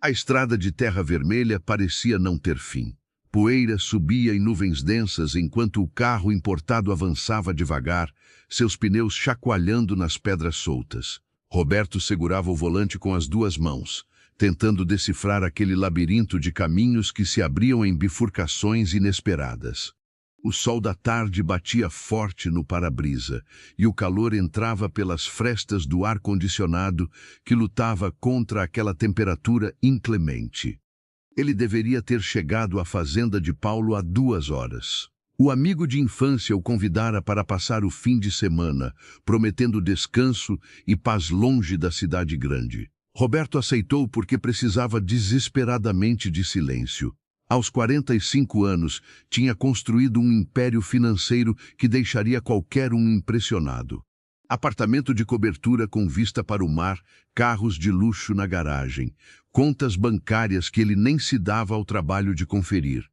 A estrada de terra vermelha parecia não ter fim. Poeira subia em nuvens densas enquanto o carro importado avançava devagar, seus pneus chacoalhando nas pedras soltas. Roberto segurava o volante com as duas mãos, tentando decifrar aquele labirinto de caminhos que se abriam em bifurcações inesperadas. O sol da tarde batia forte no para-brisa, e o calor entrava pelas frestas do ar-condicionado que lutava contra aquela temperatura inclemente. Ele deveria ter chegado à fazenda de Paulo há 2 horas. O amigo de infância o convidara para passar o fim de semana, prometendo descanso e paz longe da cidade grande. Roberto aceitou porque precisava desesperadamente de silêncio. Aos 45 anos, tinha construído um império financeiro que deixaria qualquer um impressionado. Apartamento de cobertura com vista para o mar, carros de luxo na garagem, contas bancárias que ele nem se dava ao trabalho de conferir.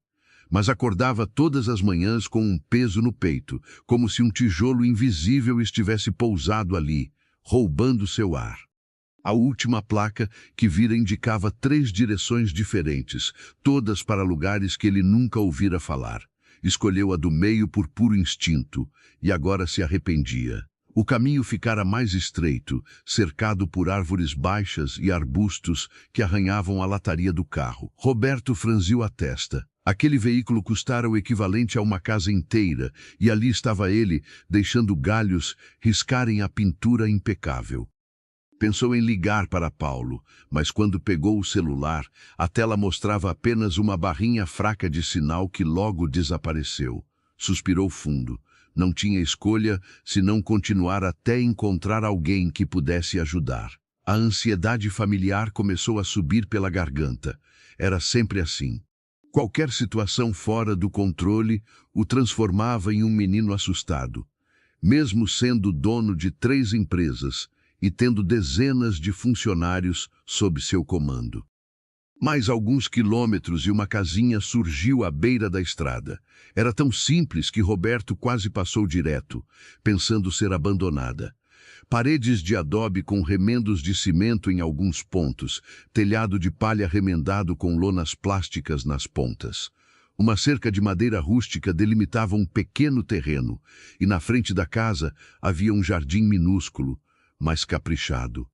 Mas acordava todas as manhãs com um peso no peito, como se um tijolo invisível estivesse pousado ali, roubando seu ar. A última placa que vira indicava 3 direções diferentes, todas para lugares que ele nunca ouvira falar. Escolheu a do meio por puro instinto, e agora se arrependia. O caminho ficara mais estreito, cercado por árvores baixas e arbustos que arranhavam a lataria do carro. Roberto franziu a testa. Aquele veículo custara o equivalente a uma casa inteira, e ali estava ele, deixando galhos riscarem a pintura impecável. Pensou em ligar para Paulo, mas quando pegou o celular, a tela mostrava apenas uma barrinha fraca de sinal que logo desapareceu. Suspirou fundo. Não tinha escolha senão continuar até encontrar alguém que pudesse ajudar. A ansiedade familiar começou a subir pela garganta. Era sempre assim. Qualquer situação fora do controle o transformava em um menino assustado. Mesmo sendo dono de 3 empresas, e tendo dezenas de funcionários sob seu comando. Mais alguns quilômetros e uma casinha surgiu à beira da estrada. Era tão simples que Roberto quase passou direto, pensando ser abandonada. Paredes de adobe com remendos de cimento em alguns pontos, telhado de palha remendado com lonas plásticas nas pontas. Uma cerca de madeira rústica delimitava um pequeno terreno, e na frente da casa havia um jardim minúsculo, mas caprichado.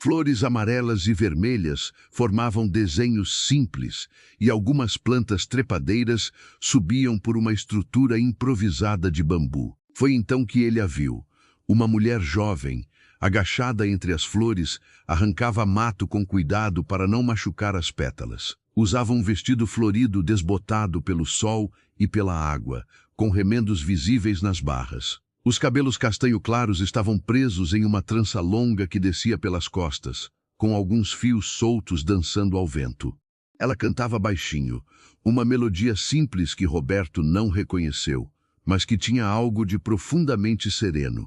Flores amarelas e vermelhas formavam desenhos simples e algumas plantas trepadeiras subiam por uma estrutura improvisada de bambu. Foi então que ele a viu. Uma mulher jovem, agachada entre as flores, arrancava mato com cuidado para não machucar as pétalas. Usava um vestido florido desbotado pelo sol e pela água, com remendos visíveis nas barras. Os cabelos castanho claros estavam presos em uma trança longa que descia pelas costas, com alguns fios soltos dançando ao vento. Ela cantava baixinho, uma melodia simples que Roberto não reconheceu, mas que tinha algo de profundamente sereno.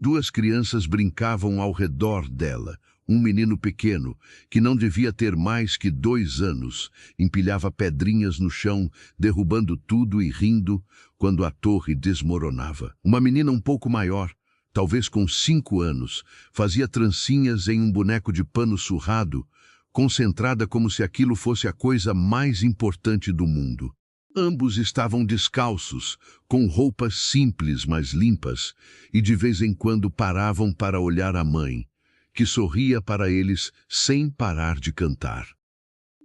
2 crianças brincavam ao redor dela. Um menino pequeno, que não devia ter mais que 2 anos, empilhava pedrinhas no chão, derrubando tudo e rindo quando a torre desmoronava. Uma menina um pouco maior, talvez com 5 anos, fazia trancinhas em um boneco de pano surrado, concentrada como se aquilo fosse a coisa mais importante do mundo. Ambos estavam descalços, com roupas simples mas limpas, e de vez em quando paravam para olhar a mãe, que sorria para eles sem parar de cantar.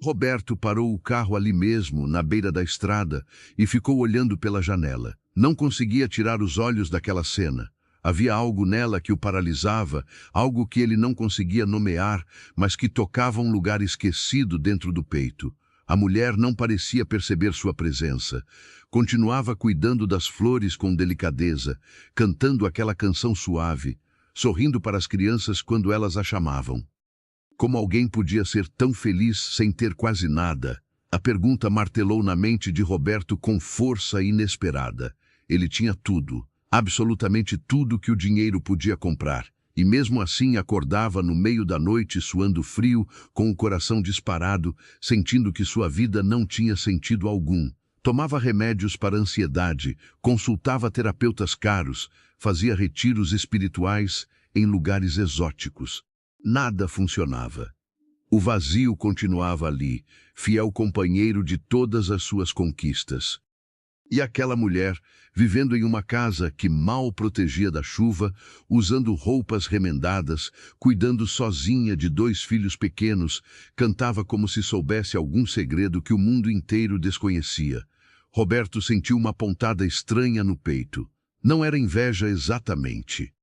Roberto parou o carro ali mesmo, na beira da estrada, e ficou olhando pela janela. Não conseguia tirar os olhos daquela cena. Havia algo nela que o paralisava, algo que ele não conseguia nomear, mas que tocava um lugar esquecido dentro do peito. A mulher não parecia perceber sua presença. Continuava cuidando das flores com delicadeza, cantando aquela canção suave, sorrindo para as crianças quando elas a chamavam. Como alguém podia ser tão feliz sem ter quase nada? A pergunta martelou na mente de Roberto com força inesperada. Ele tinha tudo, absolutamente tudo que o dinheiro podia comprar, e mesmo assim acordava no meio da noite suando frio, com o coração disparado, sentindo que sua vida não tinha sentido algum. Tomava remédios para ansiedade, consultava terapeutas caros, fazia retiros espirituais em lugares exóticos. Nada funcionava. O vazio continuava ali, fiel companheiro de todas as suas conquistas. E aquela mulher, vivendo em uma casa que mal protegia da chuva, usando roupas remendadas, cuidando sozinha de 2 filhos pequenos, cantava como se soubesse algum segredo que o mundo inteiro desconhecia. Roberto sentiu uma pontada estranha no peito. Não era inveja exatamente.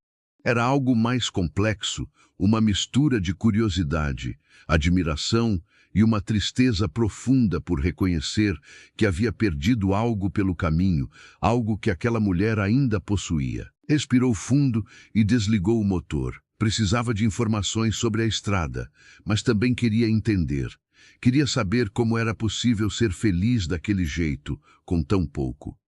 Era algo mais complexo, uma mistura de curiosidade, admiração e uma tristeza profunda por reconhecer que havia perdido algo pelo caminho, algo que aquela mulher ainda possuía. Respirou fundo e desligou o motor. Precisava de informações sobre a estrada, mas também queria entender. Queria saber como era possível ser feliz daquele jeito, com tão pouco.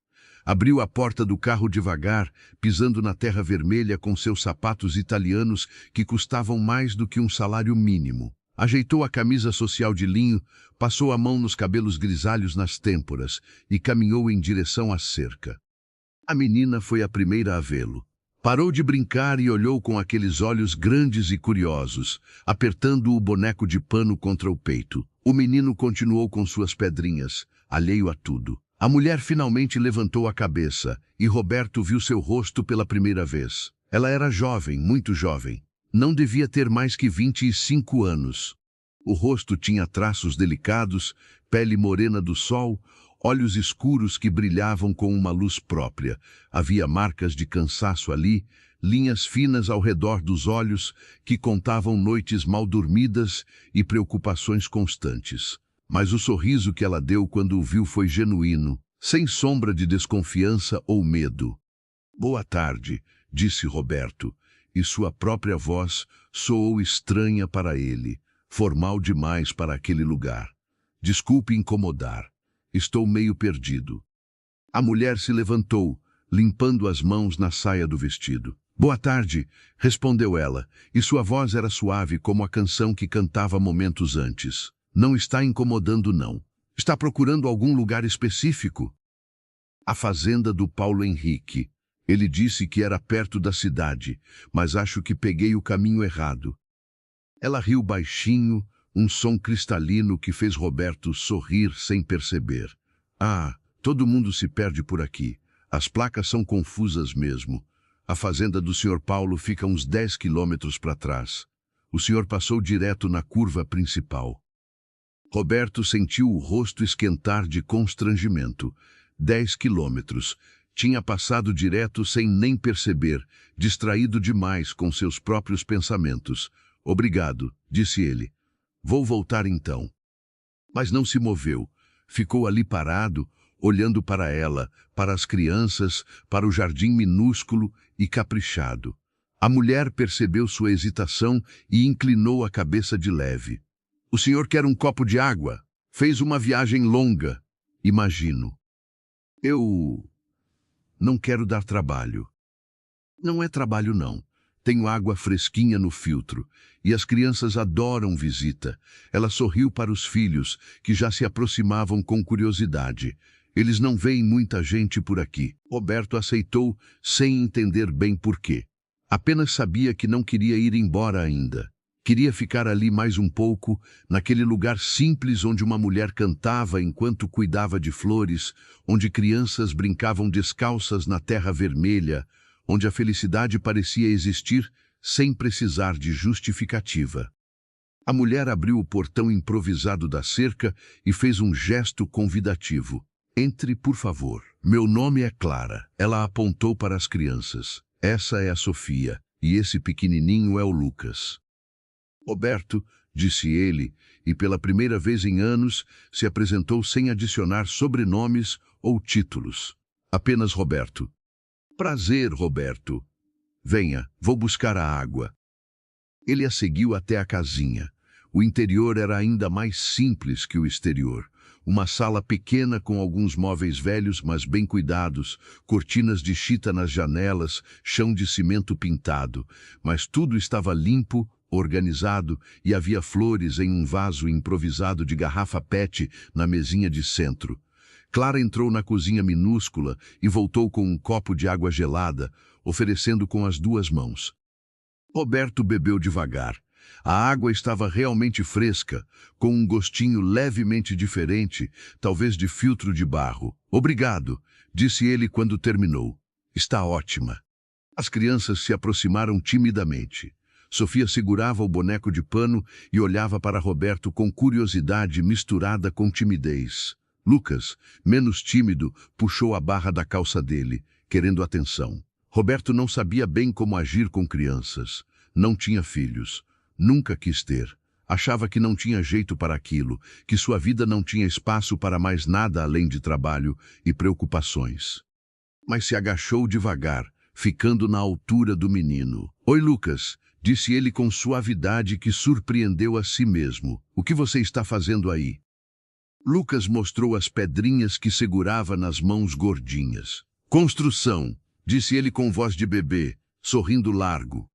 Abriu a porta do carro devagar, pisando na terra vermelha com seus sapatos italianos que custavam mais do que um salário mínimo. Ajeitou a camisa social de linho, passou a mão nos cabelos grisalhos nas têmporas e caminhou em direção à cerca. A menina foi a primeira a vê-lo. Parou de brincar e olhou com aqueles olhos grandes e curiosos, apertando o boneco de pano contra o peito. O menino continuou com suas pedrinhas, alheio a tudo. A mulher finalmente levantou a cabeça e Roberto viu seu rosto pela primeira vez. Ela era jovem, muito jovem. Não devia ter mais que 25 anos. O rosto tinha traços delicados, pele morena do sol, olhos escuros que brilhavam com uma luz própria. Havia marcas de cansaço ali, linhas finas ao redor dos olhos que contavam noites mal dormidas e preocupações constantes. Mas o sorriso que ela deu quando o viu foi genuíno, sem sombra de desconfiança ou medo. "Boa tarde", disse Roberto, e sua própria voz soou estranha para ele, formal demais para aquele lugar. "Desculpe incomodar. Estou meio perdido." A mulher se levantou, limpando as mãos na saia do vestido. "Boa tarde", respondeu ela, e sua voz era suave como a canção que cantava momentos antes. "Não está incomodando, não. Está procurando algum lugar específico?" "A fazenda do Paulo Henrique. Ele disse que era perto da cidade, mas acho que peguei o caminho errado." Ela riu baixinho, um som cristalino que fez Roberto sorrir sem perceber. "Ah, todo mundo se perde por aqui. As placas são confusas mesmo. A fazenda do Sr. Paulo fica uns 10 quilômetros para trás. O senhor passou direto na curva principal." Roberto sentiu o rosto esquentar de constrangimento. 10 quilômetros. Tinha passado direto sem nem perceber, distraído demais com seus próprios pensamentos. "Obrigado", disse ele. "Vou voltar então." Mas não se moveu. Ficou ali parado, olhando para ela, para as crianças, para o jardim minúsculo e caprichado. A mulher percebeu sua hesitação e inclinou a cabeça de leve. "O senhor quer um copo de água? Fez uma viagem longa, imagino." "Eu não quero dar trabalho." "Não é trabalho, não. Tenho água fresquinha no filtro, e as crianças adoram visita." Ela sorriu para os filhos, que já se aproximavam com curiosidade. "Eles não veem muita gente por aqui." Roberto aceitou, sem entender bem por quê. Apenas sabia que não queria ir embora ainda. Queria ficar ali mais um pouco, naquele lugar simples onde uma mulher cantava enquanto cuidava de flores, onde crianças brincavam descalças na terra vermelha, onde a felicidade parecia existir sem precisar de justificativa. A mulher abriu o portão improvisado da cerca e fez um gesto convidativo. "Entre, por favor. Meu nome é Clara." Ela apontou para as crianças. "Essa é a Sofia, e esse pequenininho é o Lucas." "Roberto", disse ele, e pela primeira vez em anos se apresentou sem adicionar sobrenomes ou títulos. Apenas Roberto. "Prazer, Roberto. Venha, vou buscar a água." Ele a seguiu até a casinha. O interior era ainda mais simples que o exterior. Uma sala pequena com alguns móveis velhos, mas bem cuidados, cortinas de chita nas janelas, chão de cimento pintado, mas tudo estava limpo, organizado, e havia flores em um vaso improvisado de garrafa PET na mesinha de centro. Clara entrou na cozinha minúscula e voltou com um copo de água gelada, oferecendo com as 2 mãos. Roberto bebeu devagar. A água estava realmente fresca, com um gostinho levemente diferente, talvez de filtro de barro. Obrigado, disse ele quando terminou. Está ótima. As crianças se aproximaram timidamente. Sofia segurava o boneco de pano e olhava para Roberto com curiosidade misturada com timidez. Lucas, menos tímido, puxou a barra da calça dele, querendo atenção. Roberto não sabia bem como agir com crianças. Não tinha filhos. Nunca quis ter. Achava que não tinha jeito para aquilo, que sua vida não tinha espaço para mais nada além de trabalho e preocupações. Mas se agachou devagar, ficando na altura do menino. Oi, Lucas, disse ele com suavidade que surpreendeu a si mesmo. O que você está fazendo aí? Lucas mostrou as pedrinhas que segurava nas mãos gordinhas. Construção, disse ele com voz de bebê, sorrindo largo.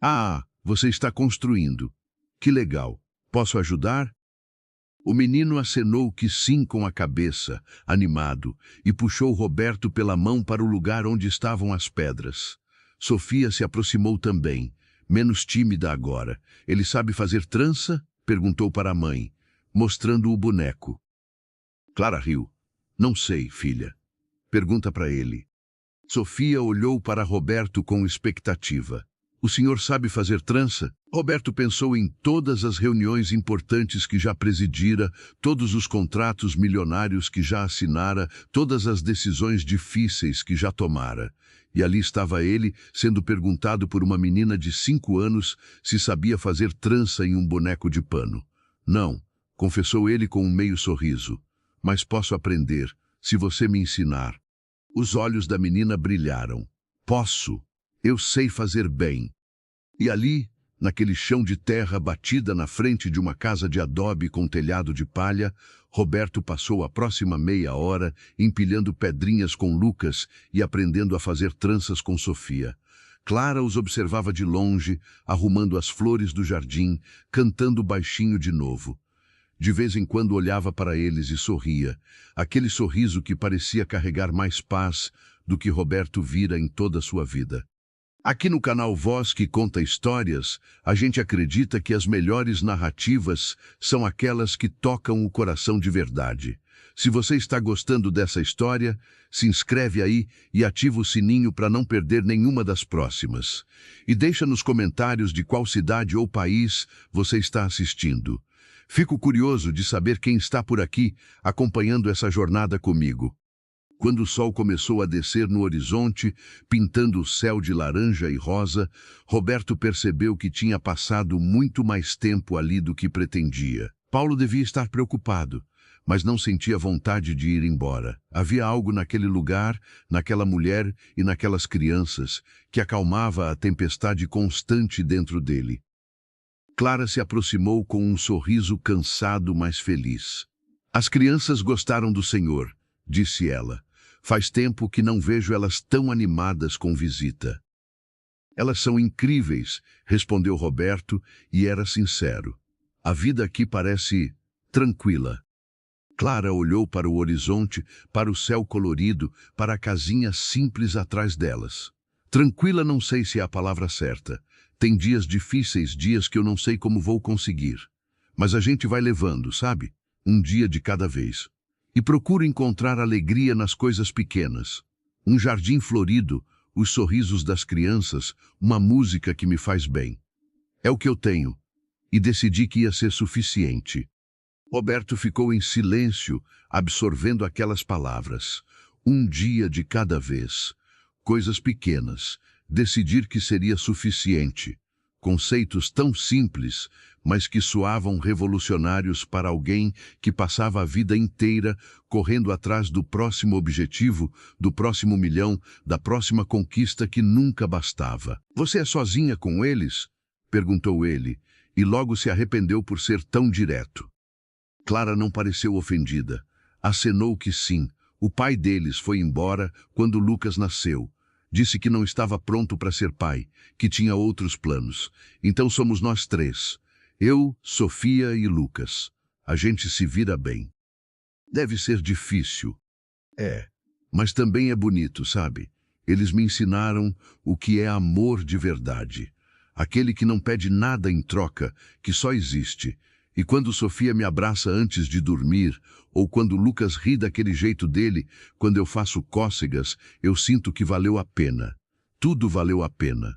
Ah, você está construindo. Que legal. Posso ajudar? O menino acenou que sim com a cabeça, animado, e puxou Roberto pela mão para o lugar onde estavam as pedras. Sofia se aproximou também, menos tímida agora. Ele sabe fazer trança? Perguntou para a mãe, mostrando o boneco. Clara riu. Não sei, filha. Pergunta para ele. Sofia olhou para Roberto com expectativa. O senhor sabe fazer trança? Roberto pensou em todas as reuniões importantes que já presidira, todos os contratos milionários que já assinara, todas as decisões difíceis que já tomara. E ali estava ele, sendo perguntado por uma menina de 5 anos se sabia fazer trança em um boneco de pano. Não, confessou ele com um meio sorriso. Mas posso aprender, se você me ensinar. Os olhos da menina brilharam. Posso. Eu sei fazer bem. E ali, naquele chão de terra batida na frente de uma casa de adobe com telhado de palha, Roberto passou a próxima meia hora empilhando pedrinhas com Lucas e aprendendo a fazer tranças com Sofia. Clara os observava de longe, arrumando as flores do jardim, cantando baixinho de novo. De vez em quando olhava para eles e sorria, aquele sorriso que parecia carregar mais paz do que Roberto vira em toda a sua vida. Aqui no canal Voz que Conta Histórias, a gente acredita que as melhores narrativas são aquelas que tocam o coração de verdade. Se você está gostando dessa história, se inscreve aí e ativa o sininho para não perder nenhuma das próximas. E deixa nos comentários de qual cidade ou país você está assistindo. Fico curioso de saber quem está por aqui acompanhando essa jornada comigo. Quando o sol começou a descer no horizonte, pintando o céu de laranja e rosa, Roberto percebeu que tinha passado muito mais tempo ali do que pretendia. Paulo devia estar preocupado, mas não sentia vontade de ir embora. Havia algo naquele lugar, naquela mulher e naquelas crianças que acalmava a tempestade constante dentro dele. Clara se aproximou com um sorriso cansado, mas feliz. As crianças gostaram do senhor, disse ela. Faz tempo que não vejo elas tão animadas com visita. Elas são incríveis, respondeu Roberto, e era sincero. A vida aqui parece tranquila. Clara olhou para o horizonte, para o céu colorido, para a casinha simples atrás delas. Tranquila não sei se é a palavra certa. Tem dias difíceis, dias que eu não sei como vou conseguir. Mas a gente vai levando, sabe? Um dia de cada vez. E procuro encontrar alegria nas coisas pequenas. Um jardim florido, os sorrisos das crianças, uma música que me faz bem. É o que eu tenho. E decidi que ia ser suficiente. Roberto ficou em silêncio, absorvendo aquelas palavras. Um dia de cada vez. Coisas pequenas. Decidir que seria suficiente. Conceitos tão simples, mas que soavam revolucionários para alguém que passava a vida inteira correndo atrás do próximo objetivo, do próximo milhão, da próxima conquista que nunca bastava. Você é sozinha com eles? Perguntou ele, e logo se arrependeu por ser tão direto. Clara não pareceu ofendida. Acenou que sim. O pai deles foi embora quando Lucas nasceu. Disse que não estava pronto para ser pai, que tinha outros planos. Então somos nós 3. Eu, Sofia e Lucas. A gente se vira bem. Deve ser difícil. É, mas também é bonito, sabe? Eles me ensinaram o que é amor de verdade. aquele que não pede nada em troca, que só existe. E quando Sofia me abraça antes de dormir, ou quando Lucas ri daquele jeito dele, quando eu faço cócegas, eu sinto que valeu a pena. Tudo valeu a pena.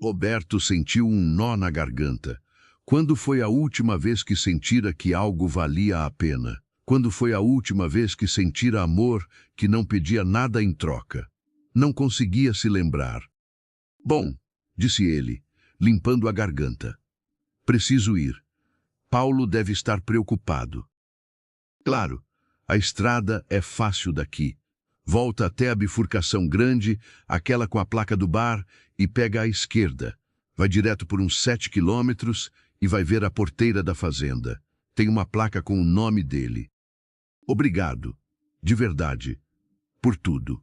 Roberto sentiu um nó na garganta. Quando foi a última vez que sentira que algo valia a pena? Quando foi a última vez que sentira amor que não pedia nada em troca? Não conseguia se lembrar. Bom, disse ele, limpando a garganta. Preciso ir. Paulo deve estar preocupado. Claro, a estrada é fácil daqui. Volta até a bifurcação grande, aquela com a placa do bar, e pega à esquerda. Vai direto por uns 7 quilômetros e vai ver a porteira da fazenda. Tem uma placa com o nome dele. Obrigado, de verdade, por tudo.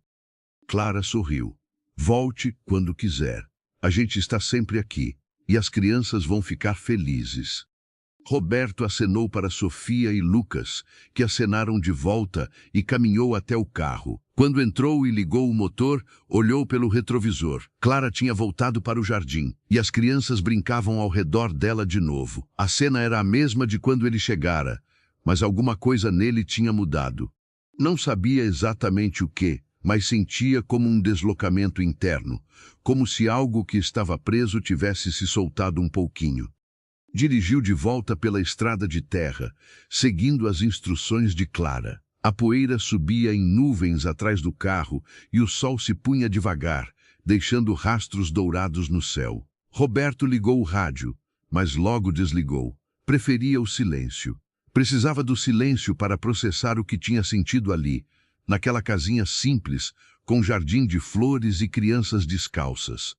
Clara sorriu. Volte quando quiser. A gente está sempre aqui e as crianças vão ficar felizes. Roberto acenou para Sofia e Lucas, que acenaram de volta e caminhou até o carro. Quando entrou e ligou o motor, olhou pelo retrovisor. Clara tinha voltado para o jardim e as crianças brincavam ao redor dela de novo. A cena era a mesma de quando ele chegara, mas alguma coisa nele tinha mudado. Não sabia exatamente o que, mas sentia como um deslocamento interno, como se algo que estava preso tivesse se soltado um pouquinho. Dirigiu de volta pela estrada de terra, seguindo as instruções de Clara. A poeira subia em nuvens atrás do carro e o sol se punha devagar, deixando rastros dourados no céu. Roberto ligou o rádio, mas logo desligou. Preferia o silêncio. Precisava do silêncio para processar o que tinha sentido ali, naquela casinha simples, com jardim de flores e crianças descalças.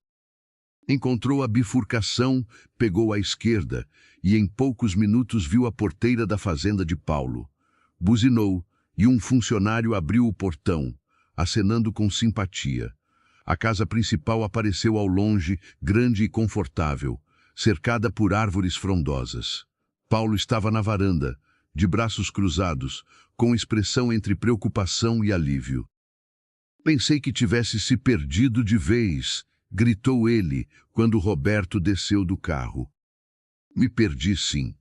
Encontrou a bifurcação, pegou à esquerda e em poucos minutos viu a porteira da fazenda de Paulo. Buzinou e um funcionário abriu o portão, acenando com simpatia. A casa principal apareceu ao longe, grande e confortável, cercada por árvores frondosas. Paulo estava na varanda, de braços cruzados, com expressão entre preocupação e alívio. Pensei que tivesse se perdido de vez, gritou ele, quando Roberto desceu do carro. Me perdi sim.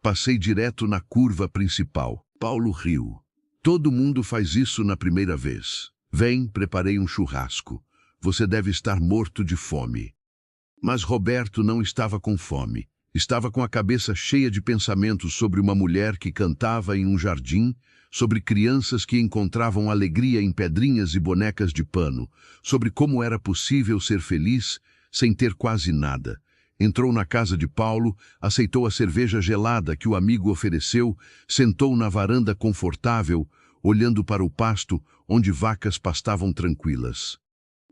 Passei direto na curva principal. Paulo riu. Todo mundo faz isso na primeira vez. Vem, preparei um churrasco. Você deve estar morto de fome. Mas Roberto não estava com fome. Estava com a cabeça cheia de pensamentos sobre uma mulher que cantava em um jardim, sobre crianças que encontravam alegria em pedrinhas e bonecas de pano, sobre como era possível ser feliz sem ter quase nada. Entrou na casa de Paulo, aceitou a cerveja gelada que o amigo ofereceu, sentou na varanda confortável, olhando para o pasto onde vacas pastavam tranquilas.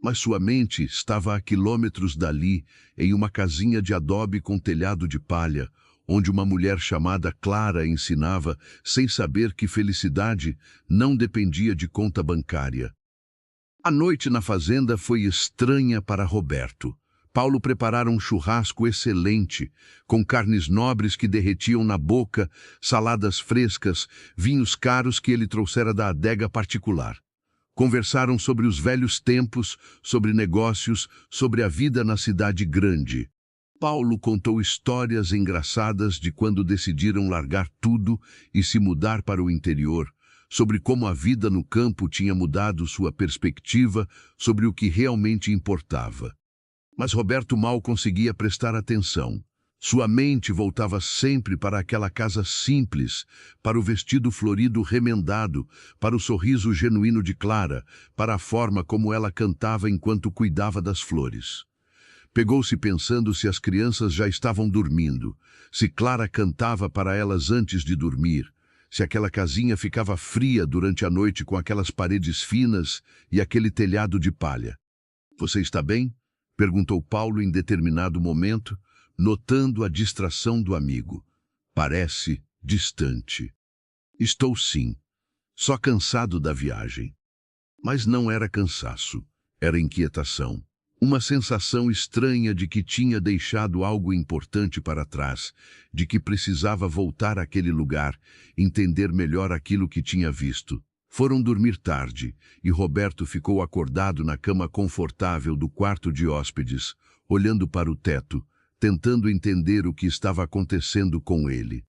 Mas sua mente estava a quilômetros dali, em uma casinha de adobe com telhado de palha, onde uma mulher chamada Clara ensinava, sem saber que felicidade não dependia de conta bancária. A noite na fazenda foi estranha para Roberto. Paulo preparara um churrasco excelente, com carnes nobres que derretiam na boca, saladas frescas, vinhos caros que ele trouxera da adega particular. Conversaram sobre os velhos tempos, sobre negócios, sobre a vida na cidade grande. Paulo contou histórias engraçadas de quando decidiram largar tudo e se mudar para o interior, sobre como a vida no campo tinha mudado sua perspectiva sobre o que realmente importava. Mas Roberto mal conseguia prestar atenção. Sua mente voltava sempre para aquela casa simples, para o vestido florido remendado, para o sorriso genuíno de Clara, para a forma como ela cantava enquanto cuidava das flores. Pegou-se pensando se as crianças já estavam dormindo, se Clara cantava para elas antes de dormir, se aquela casinha ficava fria durante a noite com aquelas paredes finas e aquele telhado de palha. "Você está bem?" perguntou Paulo em determinado momento, notando a distração do amigo. "Parece distante." "Estou sim, só cansado da viagem." Mas não era cansaço, era inquietação. Uma sensação estranha de que tinha deixado algo importante para trás, de que precisava voltar àquele lugar, entender melhor aquilo que tinha visto. Foram dormir tarde, e Roberto ficou acordado na cama confortável do quarto de hóspedes, olhando para o teto, tentando entender o que estava acontecendo com ele.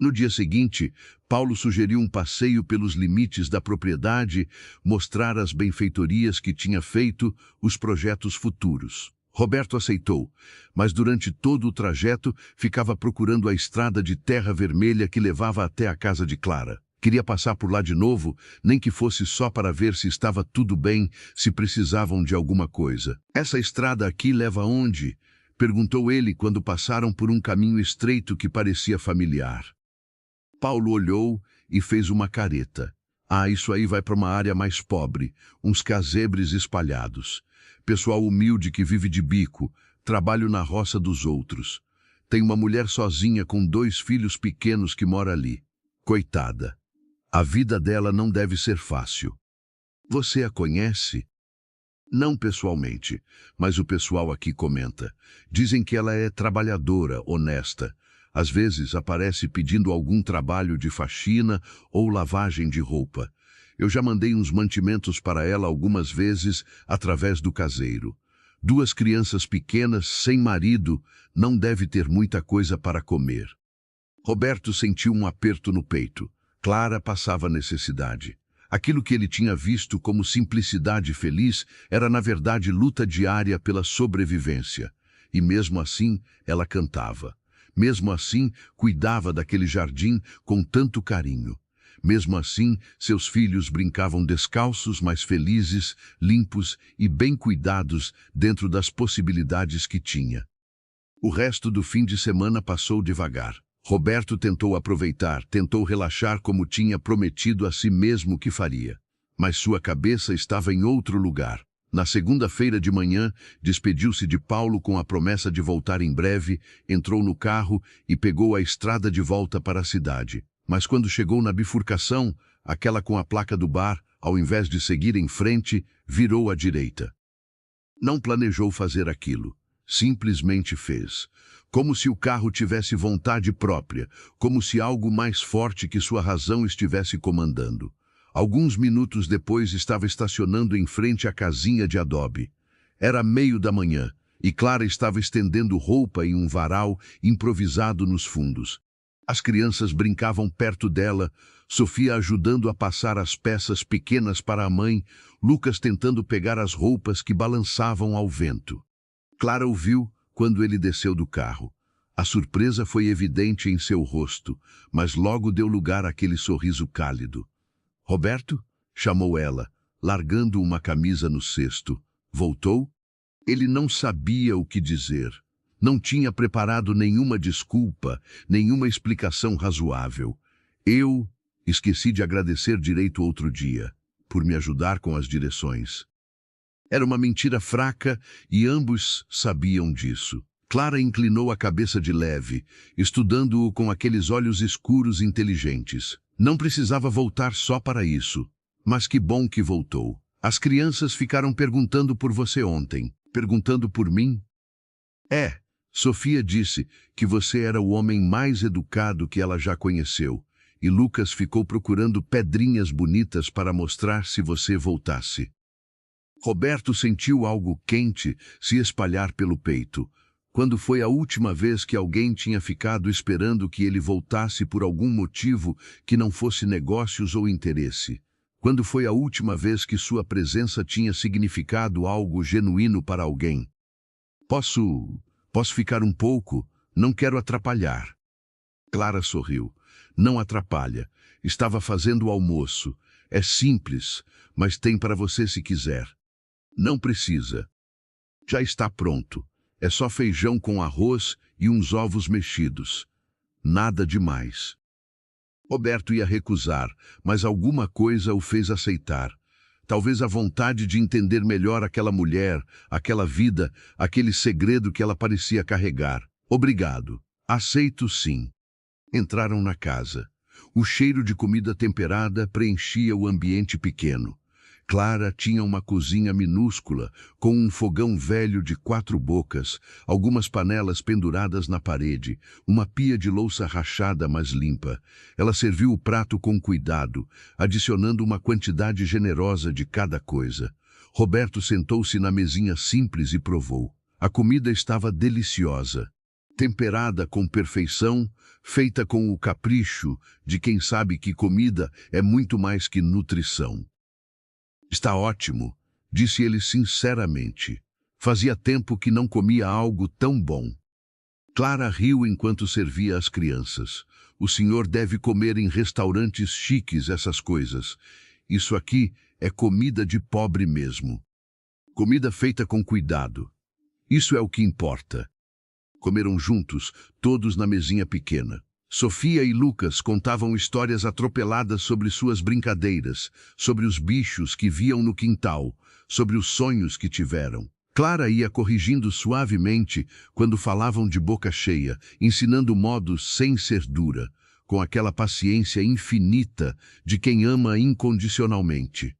No dia seguinte, Paulo sugeriu um passeio pelos limites da propriedade, mostrar as benfeitorias que tinha feito, os projetos futuros. Roberto aceitou, mas durante todo o trajeto ficava procurando a estrada de terra vermelha que levava até a casa de Clara. Queria passar por lá de novo, nem que fosse só para ver se estava tudo bem, se precisavam de alguma coisa. "Essa estrada aqui leva aonde?" perguntou ele quando passaram por um caminho estreito que parecia familiar. Paulo olhou e fez uma careta. "Ah, isso aí vai para uma área mais pobre, uns casebres espalhados. Pessoal humilde que vive de bico, trabalho na roça dos outros. Tem uma mulher sozinha com 2 filhos pequenos que mora ali. Coitada. A vida dela não deve ser fácil." "Você a conhece?" "Não pessoalmente, mas o pessoal aqui comenta. Dizem que ela é trabalhadora, honesta. Às vezes aparece pedindo algum trabalho de faxina ou lavagem de roupa. Eu já mandei uns mantimentos para ela algumas vezes através do caseiro. 2 crianças pequenas, sem marido, não deve ter muita coisa para comer." Roberto sentiu um aperto no peito. Clara passava necessidade. Aquilo que ele tinha visto como simplicidade feliz era, na verdade, luta diária pela sobrevivência. E mesmo assim, ela cantava. Mesmo assim, cuidava daquele jardim com tanto carinho. Mesmo assim, seus filhos brincavam descalços, mas felizes, limpos e bem cuidados dentro das possibilidades que tinha. O resto do fim de semana passou devagar. Roberto tentou aproveitar, tentou relaxar como tinha prometido a si mesmo que faria. Mas sua cabeça estava em outro lugar. Na segunda-feira de manhã, despediu-se de Paulo com a promessa de voltar em breve, entrou no carro e pegou a estrada de volta para a cidade. Mas quando chegou na bifurcação, aquela com a placa do bar, ao invés de seguir em frente, virou à direita. Não planejou fazer aquilo. Simplesmente fez. Como se o carro tivesse vontade própria, como se algo mais forte que sua razão estivesse comandando. Alguns minutos depois estava estacionando em frente à casinha de adobe. Era meio da manhã e Clara estava estendendo roupa em um varal improvisado nos fundos. As crianças brincavam perto dela, Sofia ajudando a passar as peças pequenas para a mãe, Lucas tentando pegar as roupas que balançavam ao vento. Clara o viu quando ele desceu do carro. A surpresa foi evidente em seu rosto, mas logo deu lugar àquele sorriso cálido. "Roberto?" chamou ela, largando uma camisa no cesto. "Voltou?" Ele não sabia o que dizer. Não tinha preparado nenhuma desculpa, nenhuma explicação razoável. "Eu esqueci de agradecer direito outro dia, por me ajudar com as direções." Era uma mentira fraca e ambos sabiam disso. Clara inclinou a cabeça de leve, estudando-o com aqueles olhos escuros inteligentes. Não precisava voltar só para isso. Mas que bom que voltou. "As crianças ficaram perguntando por você ontem. Perguntando por mim?" "É." Sofia disse que você era o homem mais educado que ela já conheceu. E Lucas ficou procurando pedrinhas bonitas para mostrar se você voltasse. Roberto sentiu algo quente se espalhar pelo peito. Quando foi a última vez que alguém tinha ficado esperando que ele voltasse por algum motivo que não fosse negócios ou interesse? Quando foi a última vez que sua presença tinha significado algo genuíno para alguém? Posso ficar um pouco? Não quero atrapalhar." Clara sorriu. "Não atrapalha. Estava fazendo o almoço. É simples, mas tem para você se quiser." "Não precisa. Já está pronto. É só feijão com arroz e uns ovos mexidos. Nada demais." Roberto ia recusar, mas alguma coisa o fez aceitar. Talvez a vontade de entender melhor aquela mulher, aquela vida, aquele segredo que ela parecia carregar. "Obrigado. Aceito sim." Entraram na casa. O cheiro de comida temperada preenchia o ambiente pequeno. Clara tinha uma cozinha minúscula, com um fogão velho de 4 bocas, algumas panelas penduradas na parede, uma pia de louça rachada mas limpa. Ela serviu o prato com cuidado, adicionando uma quantidade generosa de cada coisa. Roberto sentou-se na mesinha simples e provou. A comida estava deliciosa, temperada com perfeição, feita com o capricho de quem sabe que comida é muito mais que nutrição. Está ótimo, disse ele sinceramente. Fazia tempo que não comia algo tão bom. Clara riu enquanto servia às crianças. O senhor deve comer em restaurantes chiques essas coisas. Isso aqui é comida de pobre mesmo. Comida feita com cuidado. Isso é o que importa. Comeram juntos, todos na mesinha pequena. Sofia e Lucas contavam histórias atropeladas sobre suas brincadeiras, sobre os bichos que viam no quintal, sobre os sonhos que tiveram. Clara ia corrigindo suavemente quando falavam de boca cheia, ensinando modos sem ser dura, com aquela paciência infinita de quem ama incondicionalmente.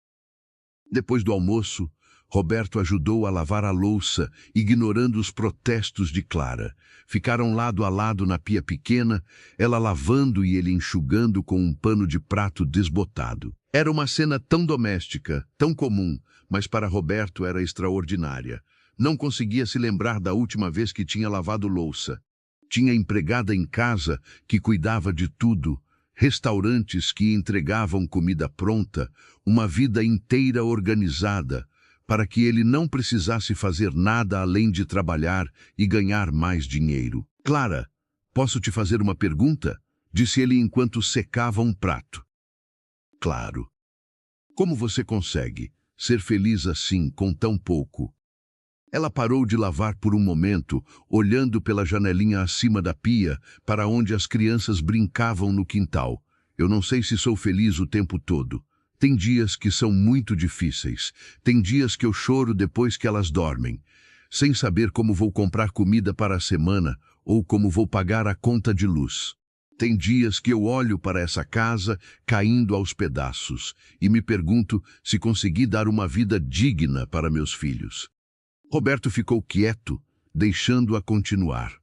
Depois do almoço, Roberto ajudou a lavar a louça, ignorando os protestos de Clara. Ficaram lado a lado na pia pequena, ela lavando e ele enxugando com um pano de prato desbotado. Era uma cena tão doméstica, tão comum, mas para Roberto era extraordinária. Não conseguia se lembrar da última vez que tinha lavado louça. Tinha empregada em casa que cuidava de tudo, restaurantes que entregavam comida pronta, uma vida inteira organizada, para que ele não precisasse fazer nada além de trabalhar e ganhar mais dinheiro. Clara, posso te fazer uma pergunta? Disse ele enquanto secava um prato. Claro. Como você consegue ser feliz assim com tão pouco? Ela parou de lavar por um momento, olhando pela janelinha acima da pia, para onde as crianças brincavam no quintal. Eu não sei se sou feliz o tempo todo. Tem dias que são muito difíceis. Tem dias que eu choro depois que elas dormem, sem saber como vou comprar comida para a semana ou como vou pagar a conta de luz. Tem dias que eu olho para essa casa caindo aos pedaços e me pergunto se consegui dar uma vida digna para meus filhos. Roberto ficou quieto, deixando-a continuar.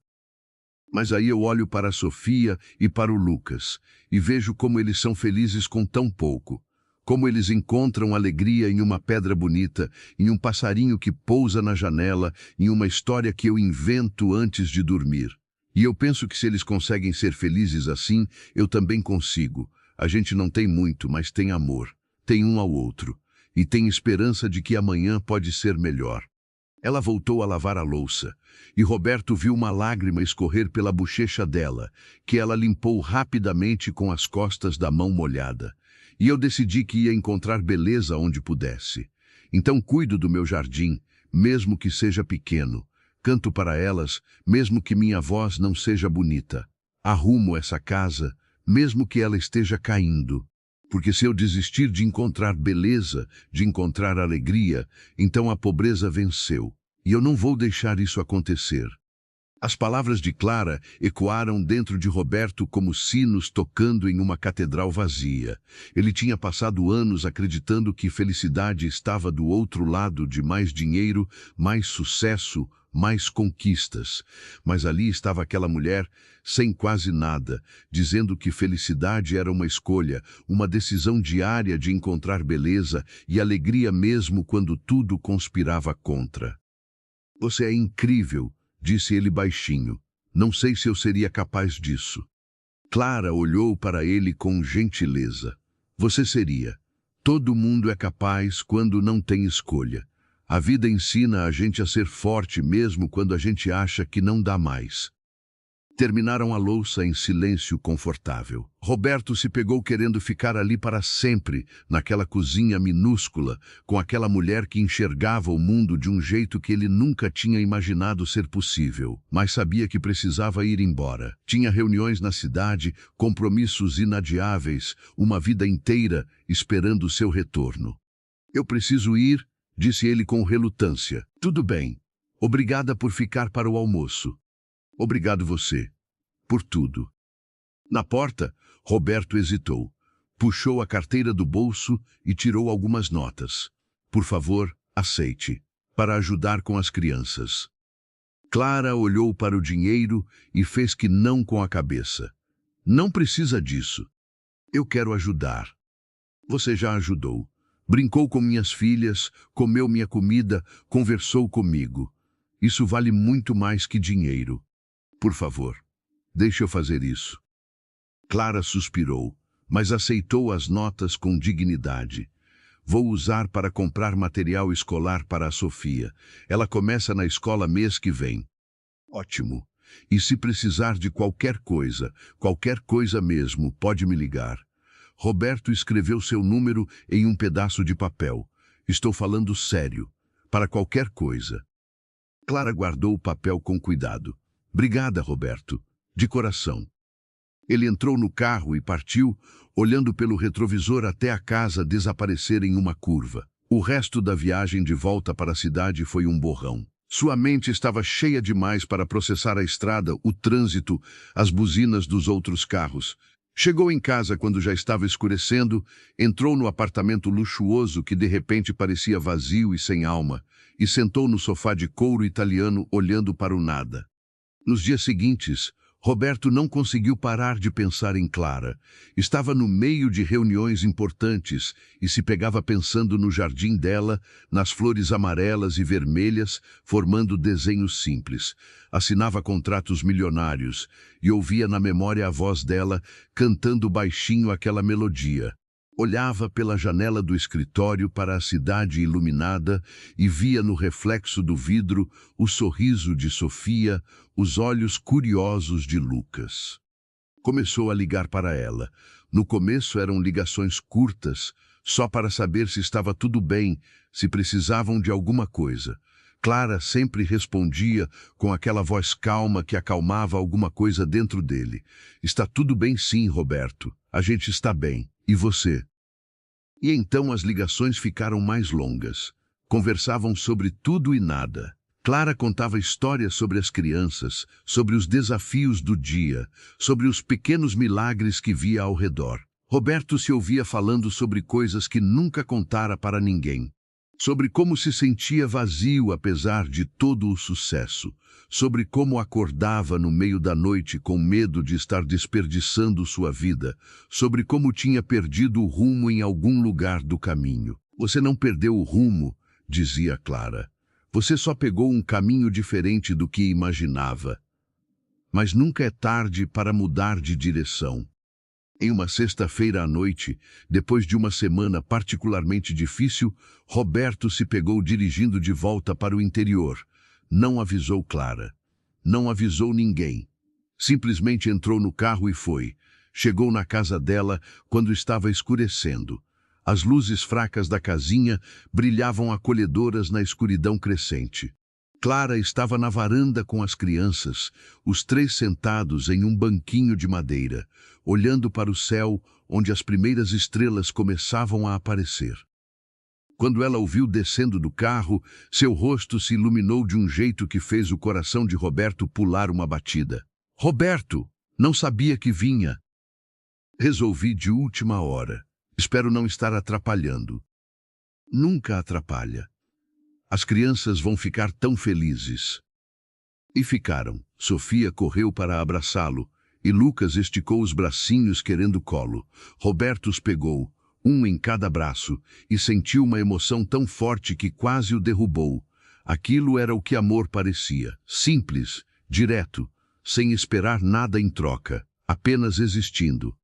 Mas aí eu olho para a Sofia e para o Lucas e vejo como eles são felizes com tão pouco. Como eles encontram alegria em uma pedra bonita, em um passarinho que pousa na janela, em uma história que eu invento antes de dormir. E eu penso que se eles conseguem ser felizes assim, eu também consigo. A gente não tem muito, mas tem amor, tem um ao outro, e tem esperança de que amanhã pode ser melhor. Ela voltou a lavar a louça, e Roberto viu uma lágrima escorrer pela bochecha dela, que ela limpou rapidamente com as costas da mão molhada. E eu decidi que ia encontrar beleza onde pudesse. Então cuido do meu jardim, mesmo que seja pequeno. Canto para elas, mesmo que minha voz não seja bonita. Arrumo essa casa, mesmo que ela esteja caindo. Porque se eu desistir de encontrar beleza, de encontrar alegria, então a pobreza venceu. E eu não vou deixar isso acontecer. As palavras de Clara ecoaram dentro de Roberto como sinos tocando em uma catedral vazia. Ele tinha passado anos acreditando que felicidade estava do outro lado de mais dinheiro, mais sucesso, mais conquistas. Mas ali estava aquela mulher, sem quase nada, dizendo que felicidade era uma escolha, uma decisão diária de encontrar beleza e alegria mesmo quando tudo conspirava contra. Você é incrível, disse ele baixinho. Não sei se eu seria capaz disso. Clara olhou para ele com gentileza. Você seria. Todo mundo é capaz quando não tem escolha. A vida ensina a gente a ser forte mesmo quando a gente acha que não dá mais. Terminaram a louça em silêncio confortável. Roberto se pegou querendo ficar ali para sempre, naquela cozinha minúscula, com aquela mulher que enxergava o mundo de um jeito que ele nunca tinha imaginado ser possível, mas sabia que precisava ir embora. Tinha reuniões na cidade, compromissos inadiáveis, uma vida inteira esperando seu retorno. Eu preciso ir, disse ele com relutância. Tudo bem. Obrigada por ficar para o almoço. Obrigado você, por tudo. Na porta, Roberto hesitou. Puxou a carteira do bolso e tirou algumas notas. Por favor, aceite, para ajudar com as crianças. Clara olhou para o dinheiro e fez que não com a cabeça. Não precisa disso. Eu quero ajudar. Você já ajudou. Brincou com minhas filhas, comeu minha comida, conversou comigo. Isso vale muito mais que dinheiro. Por favor, deixe eu fazer isso. Clara suspirou, mas aceitou as notas com dignidade. Vou usar para comprar material escolar para a Sofia. Ela começa na escola mês que vem. Ótimo. E se precisar de qualquer coisa mesmo, pode me ligar. Roberto escreveu seu número em um pedaço de papel. Estou falando sério. Para qualquer coisa. Clara guardou o papel com cuidado. Obrigada, Roberto. De coração. Ele entrou no carro e partiu, olhando pelo retrovisor até a casa desaparecer em uma curva. O resto da viagem de volta para a cidade foi um borrão. Sua mente estava cheia demais para processar a estrada, o trânsito, as buzinas dos outros carros. Chegou em casa quando já estava escurecendo, entrou no apartamento luxuoso que de repente parecia vazio e sem alma, e sentou no sofá de couro italiano olhando para o nada. Nos dias seguintes, Roberto não conseguiu parar de pensar em Clara. Estava no meio de reuniões importantes e se pegava pensando no jardim dela, nas flores amarelas e vermelhas, formando desenhos simples. Assinava contratos milionários e ouvia na memória a voz dela cantando baixinho aquela melodia. Olhava pela janela do escritório para a cidade iluminada e via no reflexo do vidro o sorriso de Sofia, os olhos curiosos de Lucas. Começou a ligar para ela. No começo eram ligações curtas, só para saber se estava tudo bem, se precisavam de alguma coisa. Clara sempre respondia com aquela voz calma que acalmava alguma coisa dentro dele. Está tudo bem sim, Roberto. A gente está bem. E você? E então as ligações ficaram mais longas. Conversavam sobre tudo e nada. Clara contava histórias sobre as crianças, sobre os desafios do dia, sobre os pequenos milagres que via ao redor. Roberto se ouvia falando sobre coisas que nunca contara para ninguém. Sobre como se sentia vazio apesar de todo o sucesso. Sobre como acordava no meio da noite com medo de estar desperdiçando sua vida. Sobre como tinha perdido o rumo em algum lugar do caminho. Você não perdeu o rumo, dizia Clara. Você só pegou um caminho diferente do que imaginava. Mas nunca é tarde para mudar de direção. Em uma sexta-feira à noite, depois de uma semana particularmente difícil, Roberto se pegou dirigindo de volta para o interior. Não avisou Clara. Não avisou ninguém. Simplesmente entrou no carro e foi. Chegou na casa dela quando estava escurecendo. As luzes fracas da casinha brilhavam acolhedoras na escuridão crescente. Clara estava na varanda com as crianças, os três sentados em um banquinho de madeira, olhando para o céu onde as primeiras estrelas começavam a aparecer. Quando ela o viu descendo do carro, seu rosto se iluminou de um jeito que fez o coração de Roberto pular uma batida. Roberto! Não sabia que vinha. Resolvi de última hora. Espero não estar atrapalhando. Nunca atrapalha. As crianças vão ficar tão felizes. E ficaram. Sofia correu para abraçá-lo, e Lucas esticou os bracinhos querendo colo. Roberto os pegou, um em cada braço, e sentiu uma emoção tão forte que quase o derrubou. Aquilo era o que amor parecia. Simples, direto, sem esperar nada em troca, apenas existindo.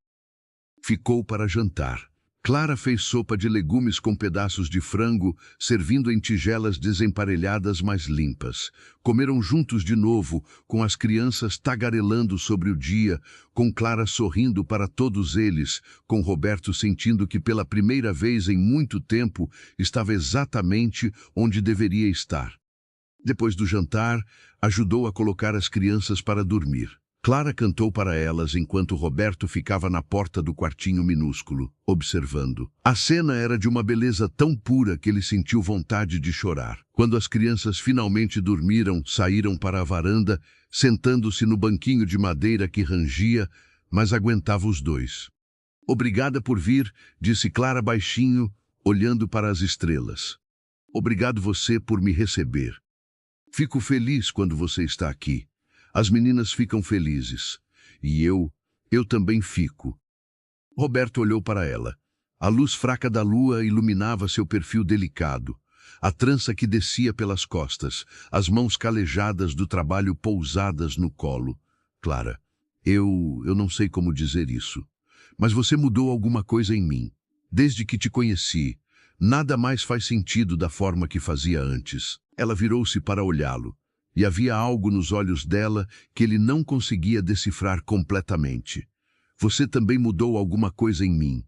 Ficou para jantar. Clara fez sopa de legumes com pedaços de frango, servindo em tigelas desemparelhadas mais limpas. Comeram juntos de novo, com as crianças tagarelando sobre o dia, com Clara sorrindo para todos eles, com Roberto sentindo que pela primeira vez em muito tempo estava exatamente onde deveria estar. Depois do jantar, ajudou a colocar as crianças para dormir. Clara cantou para elas enquanto Roberto ficava na porta do quartinho minúsculo, observando. A cena era de uma beleza tão pura que ele sentiu vontade de chorar. Quando as crianças finalmente dormiram, saíram para a varanda, sentando-se no banquinho de madeira que rangia, mas aguentava os dois. Obrigada por vir, disse Clara baixinho, olhando para as estrelas. Obrigado você por me receber. Fico feliz quando você está aqui. As meninas ficam felizes. E eu também fico. Roberto olhou para ela. A luz fraca da lua iluminava seu perfil delicado. a trança que descia pelas costas, as mãos calejadas do trabalho pousadas no colo. Clara, eu não sei como dizer isso, mas você mudou alguma coisa em mim. Desde que te conheci, nada mais faz sentido da forma que fazia antes. Ela virou-se para olhá-lo, e havia algo nos olhos dela que ele não conseguia decifrar completamente. Você também mudou alguma coisa em mim.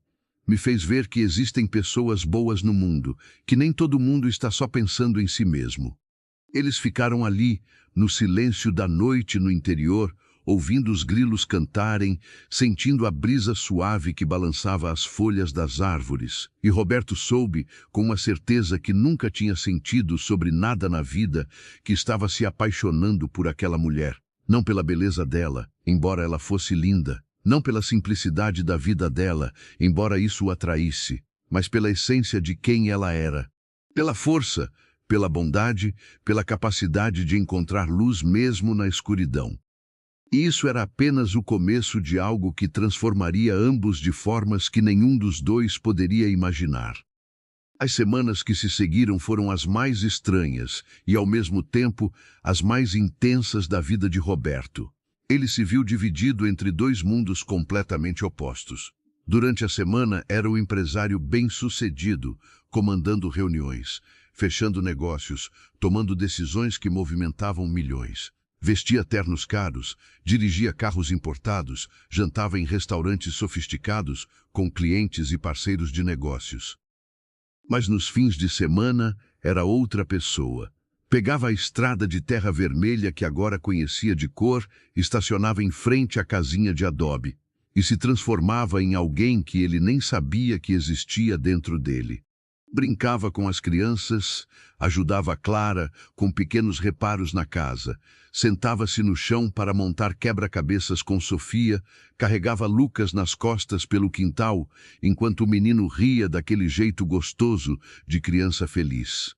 Me fez ver que existem pessoas boas no mundo, que nem todo mundo está só pensando em si mesmo. Eles ficaram ali, no silêncio da noite no interior, ouvindo os grilos cantarem, sentindo a brisa suave que balançava as folhas das árvores. E Roberto soube, com uma certeza que nunca tinha sentido sobre nada na vida, que estava se apaixonando por aquela mulher. Não pela beleza dela, embora ela fosse linda. Não pela simplicidade da vida dela, embora isso o atraísse, mas pela essência de quem ela era. Pela força, pela bondade, pela capacidade de encontrar luz mesmo na escuridão. E isso era apenas o começo de algo que transformaria ambos de formas que nenhum dos dois poderia imaginar. As semanas que se seguiram foram as mais estranhas e, ao mesmo tempo, as mais intensas da vida de Roberto. Ele se viu dividido entre dois mundos completamente opostos. Durante a semana era o empresário bem-sucedido, comandando reuniões, fechando negócios, tomando decisões que movimentavam milhões. Vestia ternos caros, dirigia carros importados, jantava em restaurantes sofisticados com clientes e parceiros de negócios. Mas nos fins de semana era outra pessoa. Pegava a estrada de terra vermelha que agora conhecia de cor, estacionava em frente à casinha de adobe e se transformava em alguém que ele nem sabia que existia dentro dele. Brincava com as crianças, ajudava a Clara com pequenos reparos na casa, sentava-se no chão para montar quebra-cabeças com Sofia, carregava Lucas nas costas pelo quintal, enquanto o menino ria daquele jeito gostoso de criança feliz.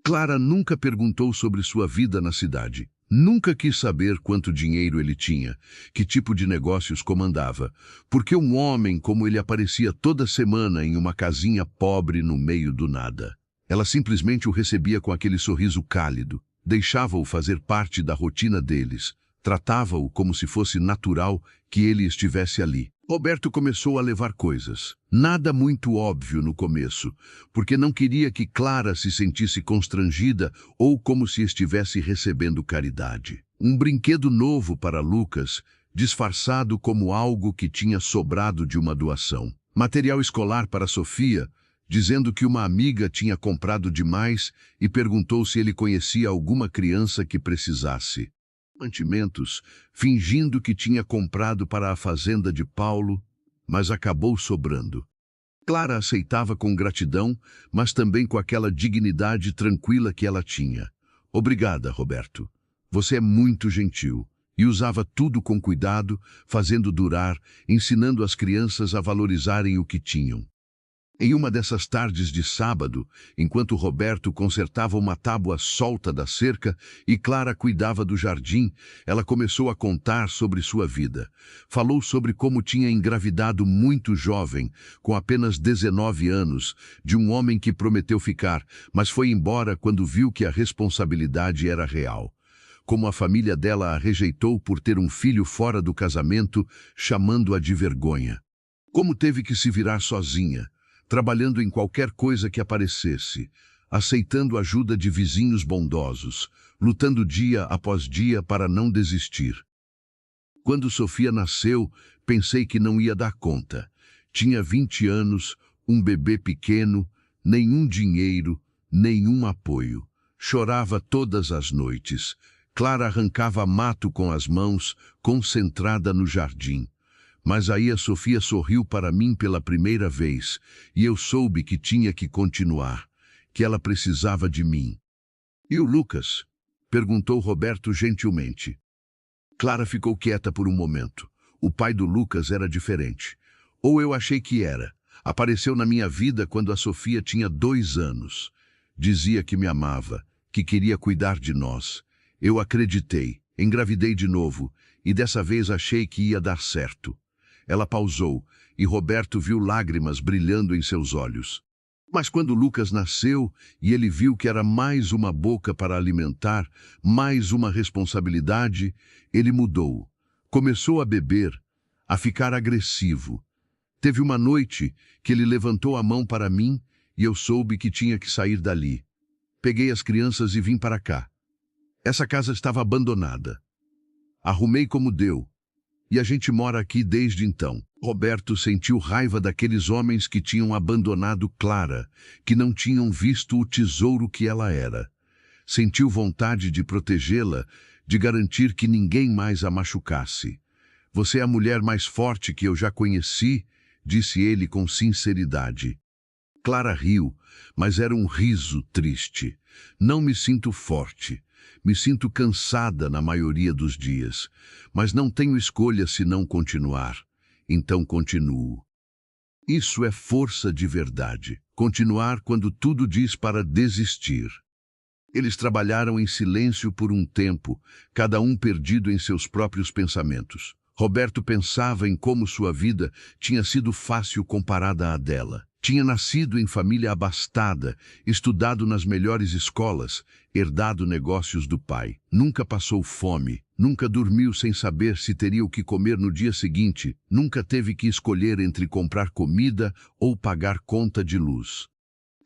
Clara nunca perguntou sobre sua vida na cidade. Nunca quis saber quanto dinheiro ele tinha, que tipo de negócios comandava, porque um homem como ele aparecia toda semana em uma casinha pobre no meio do nada. Ela simplesmente o recebia com aquele sorriso cálido, deixava-o fazer parte da rotina deles, tratava-o como se fosse natural que ele estivesse ali. Roberto começou a levar coisas. Nada muito óbvio no começo, porque não queria que Clara se sentisse constrangida ou como se estivesse recebendo caridade. Um brinquedo novo para Lucas, disfarçado como algo que tinha sobrado de uma doação. Material escolar para Sofia, dizendo que uma amiga tinha comprado demais e perguntou se ele conhecia alguma criança que precisasse. Mantimentos, fingindo que tinha comprado para a fazenda de Paulo, mas acabou sobrando. Clara aceitava com gratidão, mas também com aquela dignidade tranquila que ela tinha. Obrigada, Roberto. Você é muito gentil. E usava tudo com cuidado, fazendo durar, ensinando as crianças a valorizarem o que tinham. Em uma dessas tardes de sábado, enquanto Roberto consertava uma tábua solta da cerca e Clara cuidava do jardim, ela começou a contar sobre sua vida. Falou sobre como tinha engravidado muito jovem, com apenas 19 anos, de um homem que prometeu ficar, mas foi embora quando viu que a responsabilidade era real. Como a família dela a rejeitou por ter um filho fora do casamento, chamando-a de vergonha. Como teve que se virar sozinha, trabalhando em qualquer coisa que aparecesse, aceitando ajuda de vizinhos bondosos, lutando dia após dia para não desistir. Quando Sofia nasceu, pensei que não ia dar conta. Tinha 20 anos, um bebê pequeno, nenhum dinheiro, nenhum apoio. Chorava todas as noites. Clara arrancava mato com as mãos, concentrada no jardim. Mas aí a Sofia sorriu para mim pela primeira vez, e eu soube que tinha que continuar, que ela precisava de mim. E o Lucas? Perguntou Roberto gentilmente. Clara ficou quieta por um momento. O pai do Lucas era diferente. Ou eu achei que era. Apareceu na minha vida quando a Sofia tinha 2 anos. Dizia que me amava, que queria cuidar de nós. Eu acreditei, engravidei de novo, e dessa vez achei que ia dar certo. Ela pausou, e Roberto viu lágrimas brilhando em seus olhos. Mas quando Lucas nasceu e ele viu que era mais uma boca para alimentar, mais uma responsabilidade, ele mudou. Começou a beber, a ficar agressivo. Teve uma noite que ele levantou a mão para mim e eu soube que tinha que sair dali. Peguei as crianças e vim para cá. Essa casa estava abandonada. Arrumei como deu. E a gente mora aqui desde então. Roberto sentiu raiva daqueles homens que tinham abandonado Clara, que não tinham visto o tesouro que ela era. Sentiu vontade de protegê-la, de garantir que ninguém mais a machucasse. Você é a mulher mais forte que eu já conheci, disse ele com sinceridade. Clara riu, mas era um riso triste. Não me sinto forte. Me sinto cansada na maioria dos dias, mas não tenho escolha senão continuar. Então continuo. Isso é força de verdade. Continuar quando tudo diz para desistir. Eles trabalharam em silêncio por um tempo, cada um perdido em seus próprios pensamentos. Roberto pensava em como sua vida tinha sido fácil comparada à dela. Tinha nascido em família abastada, estudado nas melhores escolas, herdado negócios do pai. Nunca passou fome, nunca dormiu sem saber se teria o que comer no dia seguinte, nunca teve que escolher entre comprar comida ou pagar conta de luz.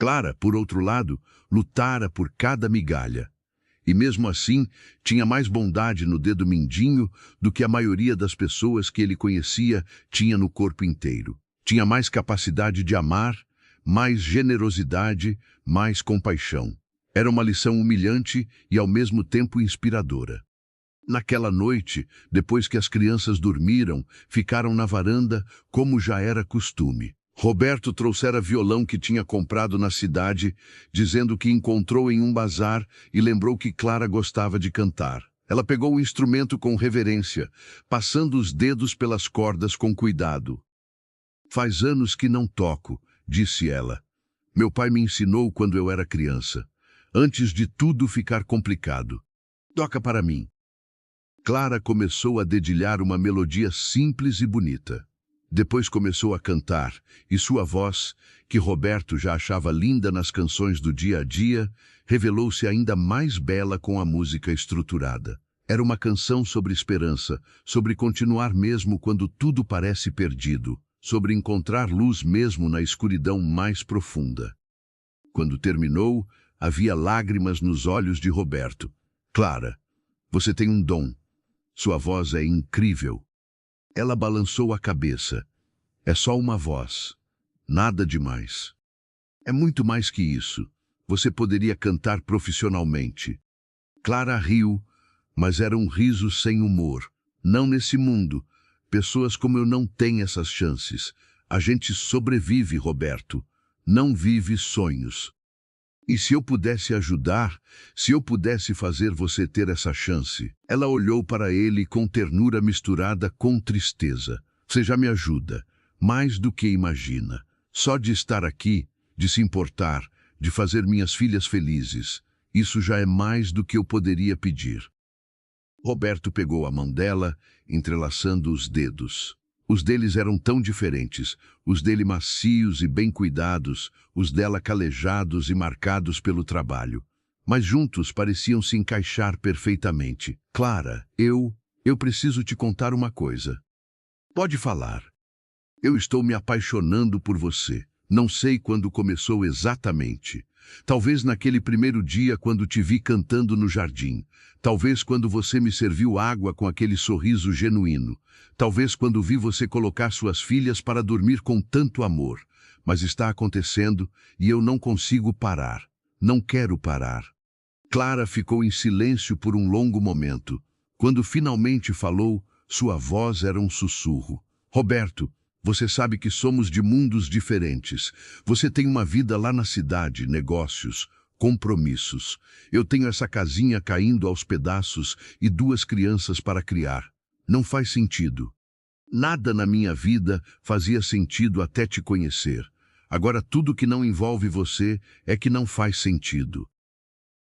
Clara, por outro lado, lutara por cada migalha. E mesmo assim, tinha mais bondade no dedo mindinho do que a maioria das pessoas que ele conhecia tinha no corpo inteiro. Tinha mais capacidade de amar, mais generosidade, mais compaixão. Era uma lição humilhante e ao mesmo tempo inspiradora. Naquela noite, depois que as crianças dormiram, ficaram na varanda como já era costume. Roberto trouxera violão que tinha comprado na cidade, dizendo que encontrou em um bazar e lembrou que Clara gostava de cantar. Ela pegou o instrumento com reverência, passando os dedos pelas cordas com cuidado. Faz anos que não toco, disse ela. Meu pai me ensinou quando eu era criança. Antes de tudo ficar complicado. Toca para mim. Clara começou a dedilhar uma melodia simples e bonita. Depois começou a cantar, e sua voz, que Roberto já achava linda nas canções do dia a dia, revelou-se ainda mais bela com a música estruturada. Era uma canção sobre esperança, sobre continuar mesmo quando tudo parece perdido, sobre encontrar luz mesmo na escuridão mais profunda. Quando terminou, havia lágrimas nos olhos de Roberto. Clara, você tem um dom. Sua voz é incrível. Ela balançou a cabeça. É só uma voz. Nada demais. É muito mais que isso. Você poderia cantar profissionalmente. Clara riu, mas era um riso sem humor. Não nesse mundo. Pessoas como eu não têm essas chances. A gente sobrevive, Roberto. Não vive sonhos. E se eu pudesse ajudar, se eu pudesse fazer você ter essa chance? Ela olhou para ele com ternura misturada com tristeza. Você já me ajuda, mais do que imagina. Só de estar aqui, de se importar, de fazer minhas filhas felizes. Isso já é mais do que eu poderia pedir. Roberto pegou a mão dela, entrelaçando os dedos. Os deles eram tão diferentes, os dele macios e bem cuidados, os dela calejados e marcados pelo trabalho. Mas juntos pareciam se encaixar perfeitamente. Clara, eu preciso te contar uma coisa. Pode falar. Eu estou me apaixonando por você. Não sei quando começou exatamente. Talvez naquele primeiro dia quando te vi cantando no jardim. Talvez quando você me serviu água com aquele sorriso genuíno. Talvez quando vi você colocar suas filhas para dormir com tanto amor. Mas está acontecendo e eu não consigo parar. Não quero parar. Clara ficou em silêncio por um longo momento. Quando finalmente falou, sua voz era um sussurro. Roberto, você sabe que somos de mundos diferentes. Você tem uma vida lá na cidade, negócios, compromissos. Eu tenho essa casinha caindo aos pedaços e 2 crianças para criar. Não faz sentido. Nada na minha vida fazia sentido até te conhecer. Agora tudo que não envolve você é que não faz sentido.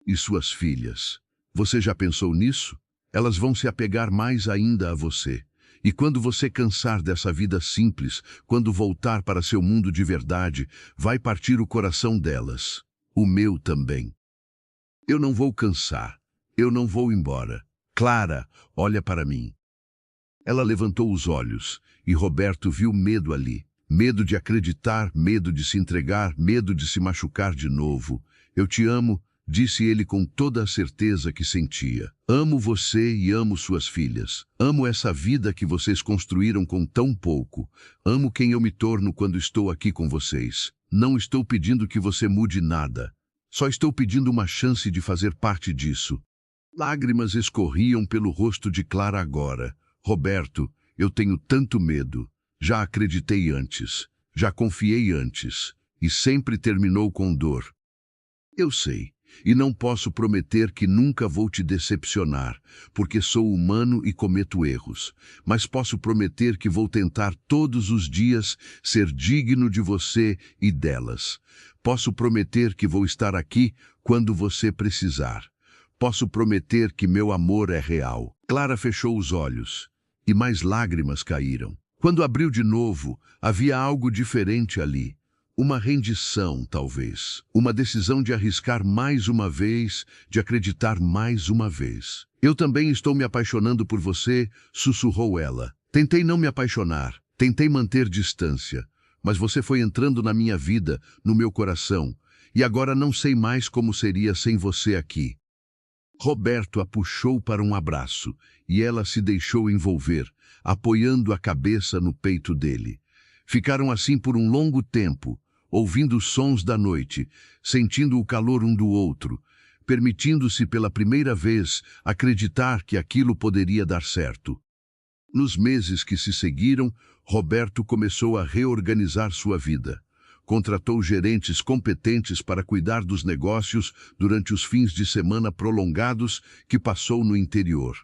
E suas filhas? Você já pensou nisso? Elas vão se apegar mais ainda a você. E quando você cansar dessa vida simples, quando voltar para seu mundo de verdade, vai partir o coração delas. O meu também. Eu não vou cansar. Eu não vou embora. Clara, olha para mim. Ela levantou os olhos, e Roberto viu medo ali. Medo de acreditar, medo de se entregar, medo de se machucar de novo. Eu te amo, disse ele com toda a certeza que sentia. Amo você e amo suas filhas. Amo essa vida que vocês construíram com tão pouco. Amo quem eu me torno quando estou aqui com vocês. Não estou pedindo que você mude nada. Só estou pedindo uma chance de fazer parte disso. Lágrimas escorriam pelo rosto de Clara agora. Roberto, eu tenho tanto medo. Já acreditei antes. Já confiei antes. E sempre terminou com dor. Eu sei. E não posso prometer que nunca vou te decepcionar, porque sou humano e cometo erros. Mas posso prometer que vou tentar todos os dias ser digno de você e delas. Posso prometer que vou estar aqui quando você precisar. Posso prometer que meu amor é real. Clara fechou os olhos e mais lágrimas caíram. Quando abriu de novo, havia algo diferente ali. Uma rendição, talvez. Uma decisão de arriscar mais uma vez, de acreditar mais uma vez. Eu também estou me apaixonando por você, sussurrou ela. Tentei não me apaixonar, tentei manter distância, mas você foi entrando na minha vida, no meu coração, e agora não sei mais como seria sem você aqui. Roberto a puxou para um abraço, e ela se deixou envolver, apoiando a cabeça no peito dele. Ficaram assim por um longo tempo, ouvindo os sons da noite, sentindo o calor um do outro, permitindo-se pela primeira vez acreditar que aquilo poderia dar certo. Nos meses que se seguiram, Roberto começou a reorganizar sua vida. Contratou gerentes competentes para cuidar dos negócios durante os fins de semana prolongados que passou no interior.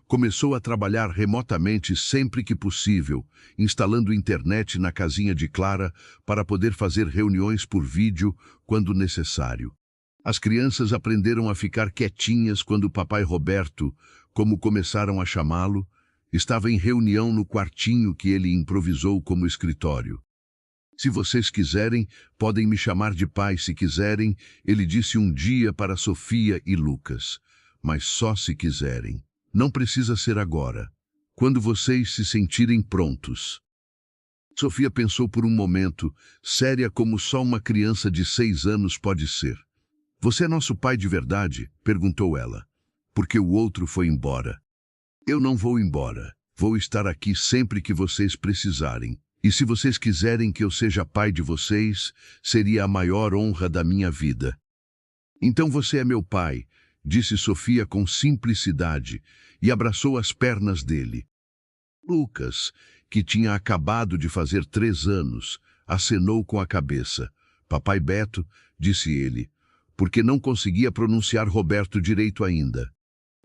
Começou a trabalhar remotamente sempre que possível, instalando internet na casinha de Clara para poder fazer reuniões por vídeo quando necessário. As crianças aprenderam a ficar quietinhas quando o papai Roberto, como começaram a chamá-lo, estava em reunião no quartinho que ele improvisou como escritório. Se vocês quiserem, podem me chamar de pai se quiserem, ele disse um dia para Sofia e Lucas, mas só se quiserem. Não precisa ser agora, quando vocês se sentirem prontos. Sofia pensou por um momento, séria como só uma criança de 6 anos pode ser. Você é nosso pai de verdade? Perguntou ela. Porque o outro foi embora. Eu não vou embora. Vou estar aqui sempre que vocês precisarem. E se vocês quiserem que eu seja pai de vocês, seria a maior honra da minha vida. Então você é meu pai, disse Sofia com simplicidade, e abraçou as pernas dele. Lucas, que tinha acabado de fazer 3 anos, acenou com a cabeça. Papai Beto, disse ele, porque não conseguia pronunciar Roberto direito ainda.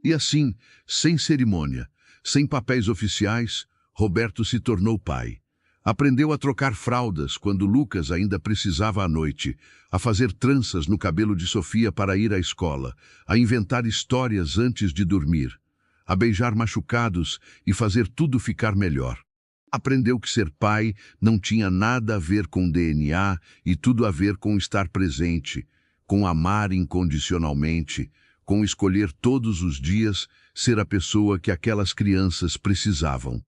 E assim, sem cerimônia, sem papéis oficiais, Roberto se tornou pai. Aprendeu a trocar fraldas quando Lucas ainda precisava à noite, a fazer tranças no cabelo de Sofia para ir à escola, a inventar histórias antes de dormir, a beijar machucados e fazer tudo ficar melhor. Aprendeu que ser pai não tinha nada a ver com DNA e tudo a ver com estar presente, com amar incondicionalmente, com escolher todos os dias ser a pessoa que aquelas crianças precisavam.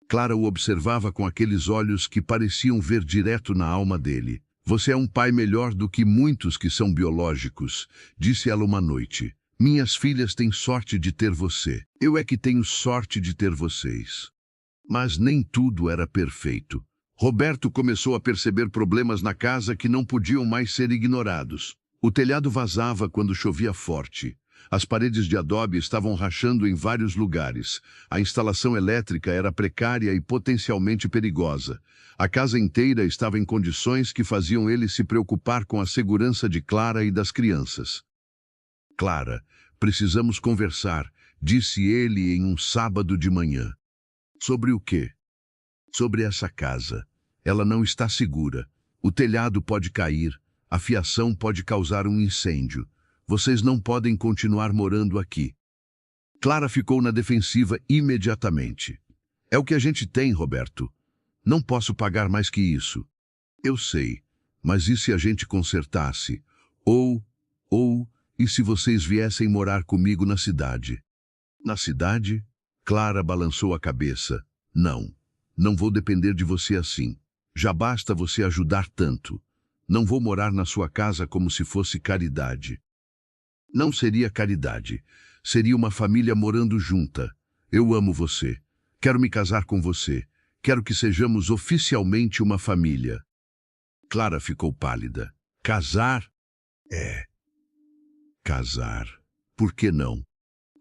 Clara o observava com aqueles olhos que pareciam ver direto na alma dele. Você é um pai melhor do que muitos que são biológicos, disse ela uma noite. Minhas filhas têm sorte de ter você. Eu é que tenho sorte de ter vocês. Mas nem tudo era perfeito. Roberto começou a perceber problemas na casa que não podiam mais ser ignorados. O telhado vazava quando chovia forte. As paredes de adobe estavam rachando em vários lugares. A instalação elétrica era precária e potencialmente perigosa. A casa inteira estava em condições que faziam ele se preocupar com a segurança de Clara e das crianças. Clara, precisamos conversar, disse ele em um sábado de manhã. Sobre o quê? Sobre essa casa. Ela não está segura. O telhado pode cair. A fiação pode causar um incêndio. Vocês não podem continuar morando aqui. Clara ficou na defensiva imediatamente. É o que a gente tem, Roberto. Não posso pagar mais que isso. Eu sei, mas e se a gente consertasse? E se vocês viessem morar comigo na cidade? Na cidade? Clara balançou a cabeça. Não, não vou depender de você assim. Já basta você ajudar tanto. Não vou morar na sua casa como se fosse caridade. Não seria caridade. Seria uma família morando junta. Eu amo você. Quero me casar com você. Quero que sejamos oficialmente uma família. Clara ficou pálida. Casar? É. Casar. Por que não?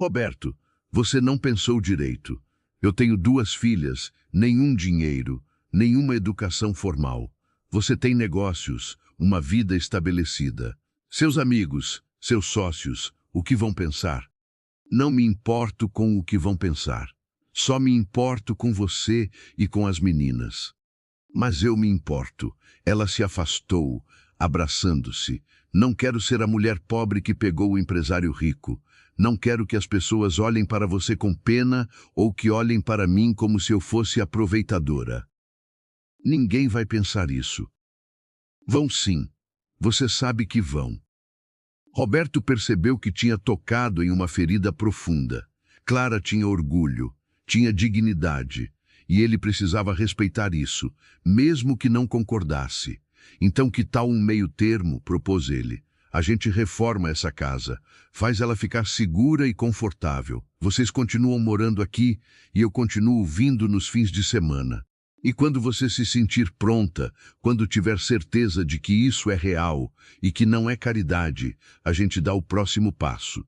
Roberto, você não pensou direito. Eu tenho 2 filhas, nenhum dinheiro, nenhuma educação formal. Você tem negócios, uma vida estabelecida. Seus amigos, seus sócios, o que vão pensar? Não me importo com o que vão pensar. Só me importo com você e com as meninas. Mas eu me importo. Ela se afastou, abraçando-se. Não quero ser a mulher pobre que pegou o empresário rico. Não quero que as pessoas olhem para você com pena ou que olhem para mim como se eu fosse aproveitadora. Ninguém vai pensar isso. Vão sim. Você sabe que vão. Roberto percebeu que tinha tocado em uma ferida profunda. Clara tinha orgulho, tinha dignidade, e ele precisava respeitar isso, mesmo que não concordasse. Então que tal um meio termo, propôs ele. A gente reforma essa casa, faz ela ficar segura e confortável. Vocês continuam morando aqui e eu continuo vindo nos fins de semana. E quando você se sentir pronta, quando tiver certeza de que isso é real e que não é caridade, a gente dá o próximo passo.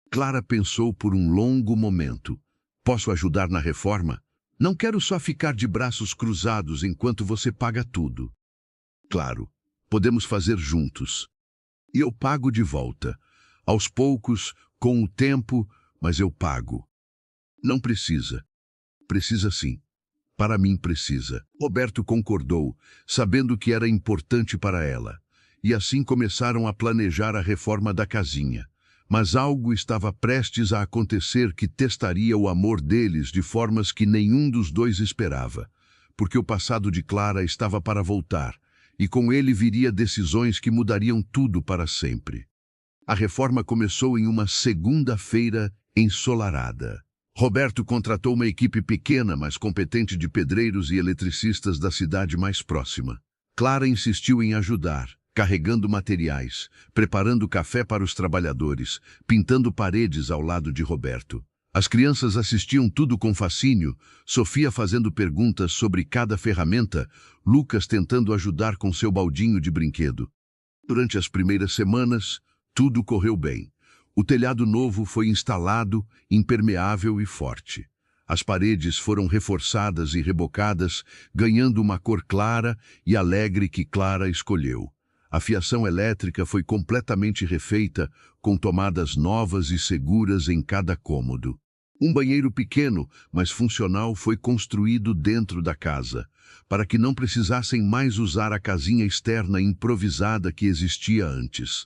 Clara pensou por um longo momento. Posso ajudar na reforma? Não quero só ficar de braços cruzados enquanto você paga tudo. Claro, podemos fazer juntos. E eu pago de volta. Aos poucos, com o tempo, mas eu pago. Não precisa. Precisa sim. Para mim precisa. Roberto concordou, sabendo que era importante para ela. E assim começaram a planejar a reforma da casinha. Mas algo estava prestes a acontecer que testaria o amor deles de formas que nenhum dos dois esperava. Porque o passado de Clara estava para voltar, e com ele viria decisões que mudariam tudo para sempre. A reforma começou em uma segunda-feira ensolarada. Roberto contratou uma equipe pequena, mas competente de pedreiros e eletricistas da cidade mais próxima. Clara insistiu em ajudar, carregando materiais, preparando café para os trabalhadores, pintando paredes ao lado de Roberto. As crianças assistiam tudo com fascínio, Sofia fazendo perguntas sobre cada ferramenta, Lucas tentando ajudar com seu baldinho de brinquedo. Durante as primeiras semanas, tudo correu bem. O telhado novo foi instalado, impermeável e forte. As paredes foram reforçadas e rebocadas, ganhando uma cor clara e alegre que Clara escolheu. A fiação elétrica foi completamente refeita, com tomadas novas e seguras em cada cômodo. Um banheiro pequeno, mas funcional, foi construído dentro da casa, para que não precisassem mais usar a casinha externa improvisada que existia antes.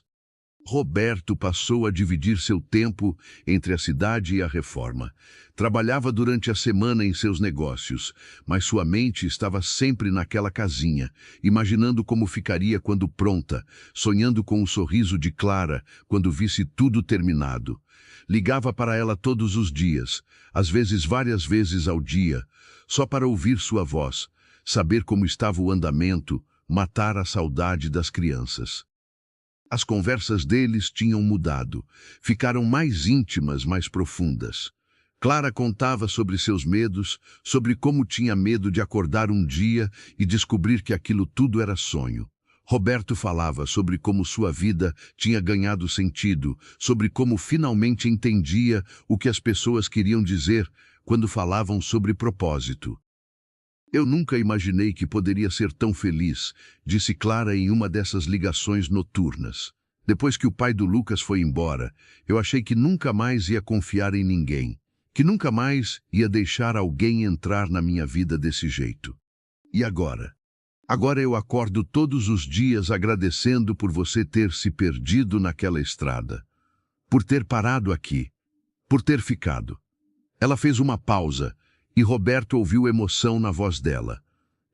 Roberto passou a dividir seu tempo entre a cidade e a reforma. Trabalhava durante a semana em seus negócios, mas sua mente estava sempre naquela casinha, imaginando como ficaria quando pronta, sonhando com o sorriso de Clara quando visse tudo terminado. Ligava para ela todos os dias, às vezes várias vezes ao dia, só para ouvir sua voz, saber como estava o andamento, matar a saudade das crianças. As conversas deles tinham mudado, ficaram mais íntimas, mais profundas. Clara contava sobre seus medos, sobre como tinha medo de acordar um dia e descobrir que aquilo tudo era sonho. Roberto falava sobre como sua vida tinha ganhado sentido, sobre como finalmente entendia o que as pessoas queriam dizer quando falavam sobre propósito. Eu nunca imaginei que poderia ser tão feliz, disse Clara em uma dessas ligações noturnas. Depois que o pai do Lucas foi embora, eu achei que nunca mais ia confiar em ninguém, que nunca mais ia deixar alguém entrar na minha vida desse jeito. E agora? Agora eu acordo todos os dias agradecendo por você ter se perdido naquela estrada, por ter parado aqui, por ter ficado. Ela fez uma pausa, E Roberto ouviu emoção na voz dela.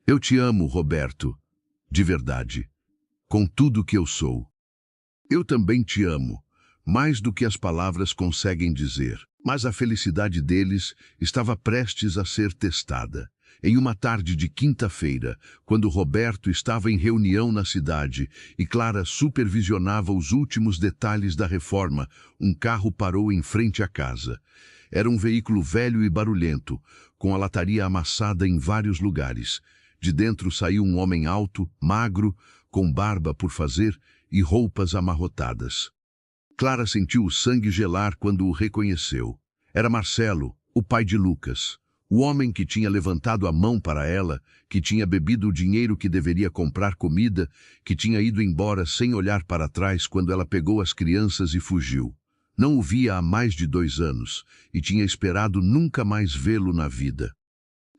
Eu te amo, Roberto, de verdade, com tudo que eu sou. Eu também te amo, mais do que as palavras conseguem dizer. Mas a felicidade deles estava prestes a ser testada. Em uma tarde de quinta-feira, quando Roberto estava em reunião na cidade e Clara supervisionava os últimos detalhes da reforma, um carro parou em frente à casa. Era um veículo velho e barulhento, com a lataria amassada em vários lugares. De dentro saiu um homem alto, magro, com barba por fazer e roupas amarrotadas. Clara sentiu o sangue gelar quando o reconheceu. Era Marcelo, o pai de Lucas. O homem que tinha levantado a mão para ela, que tinha bebido o dinheiro que deveria comprar comida, que tinha ido embora sem olhar para trás quando ela pegou as crianças e fugiu. Não o via há mais de 2 anos e tinha esperado nunca mais vê-lo na vida.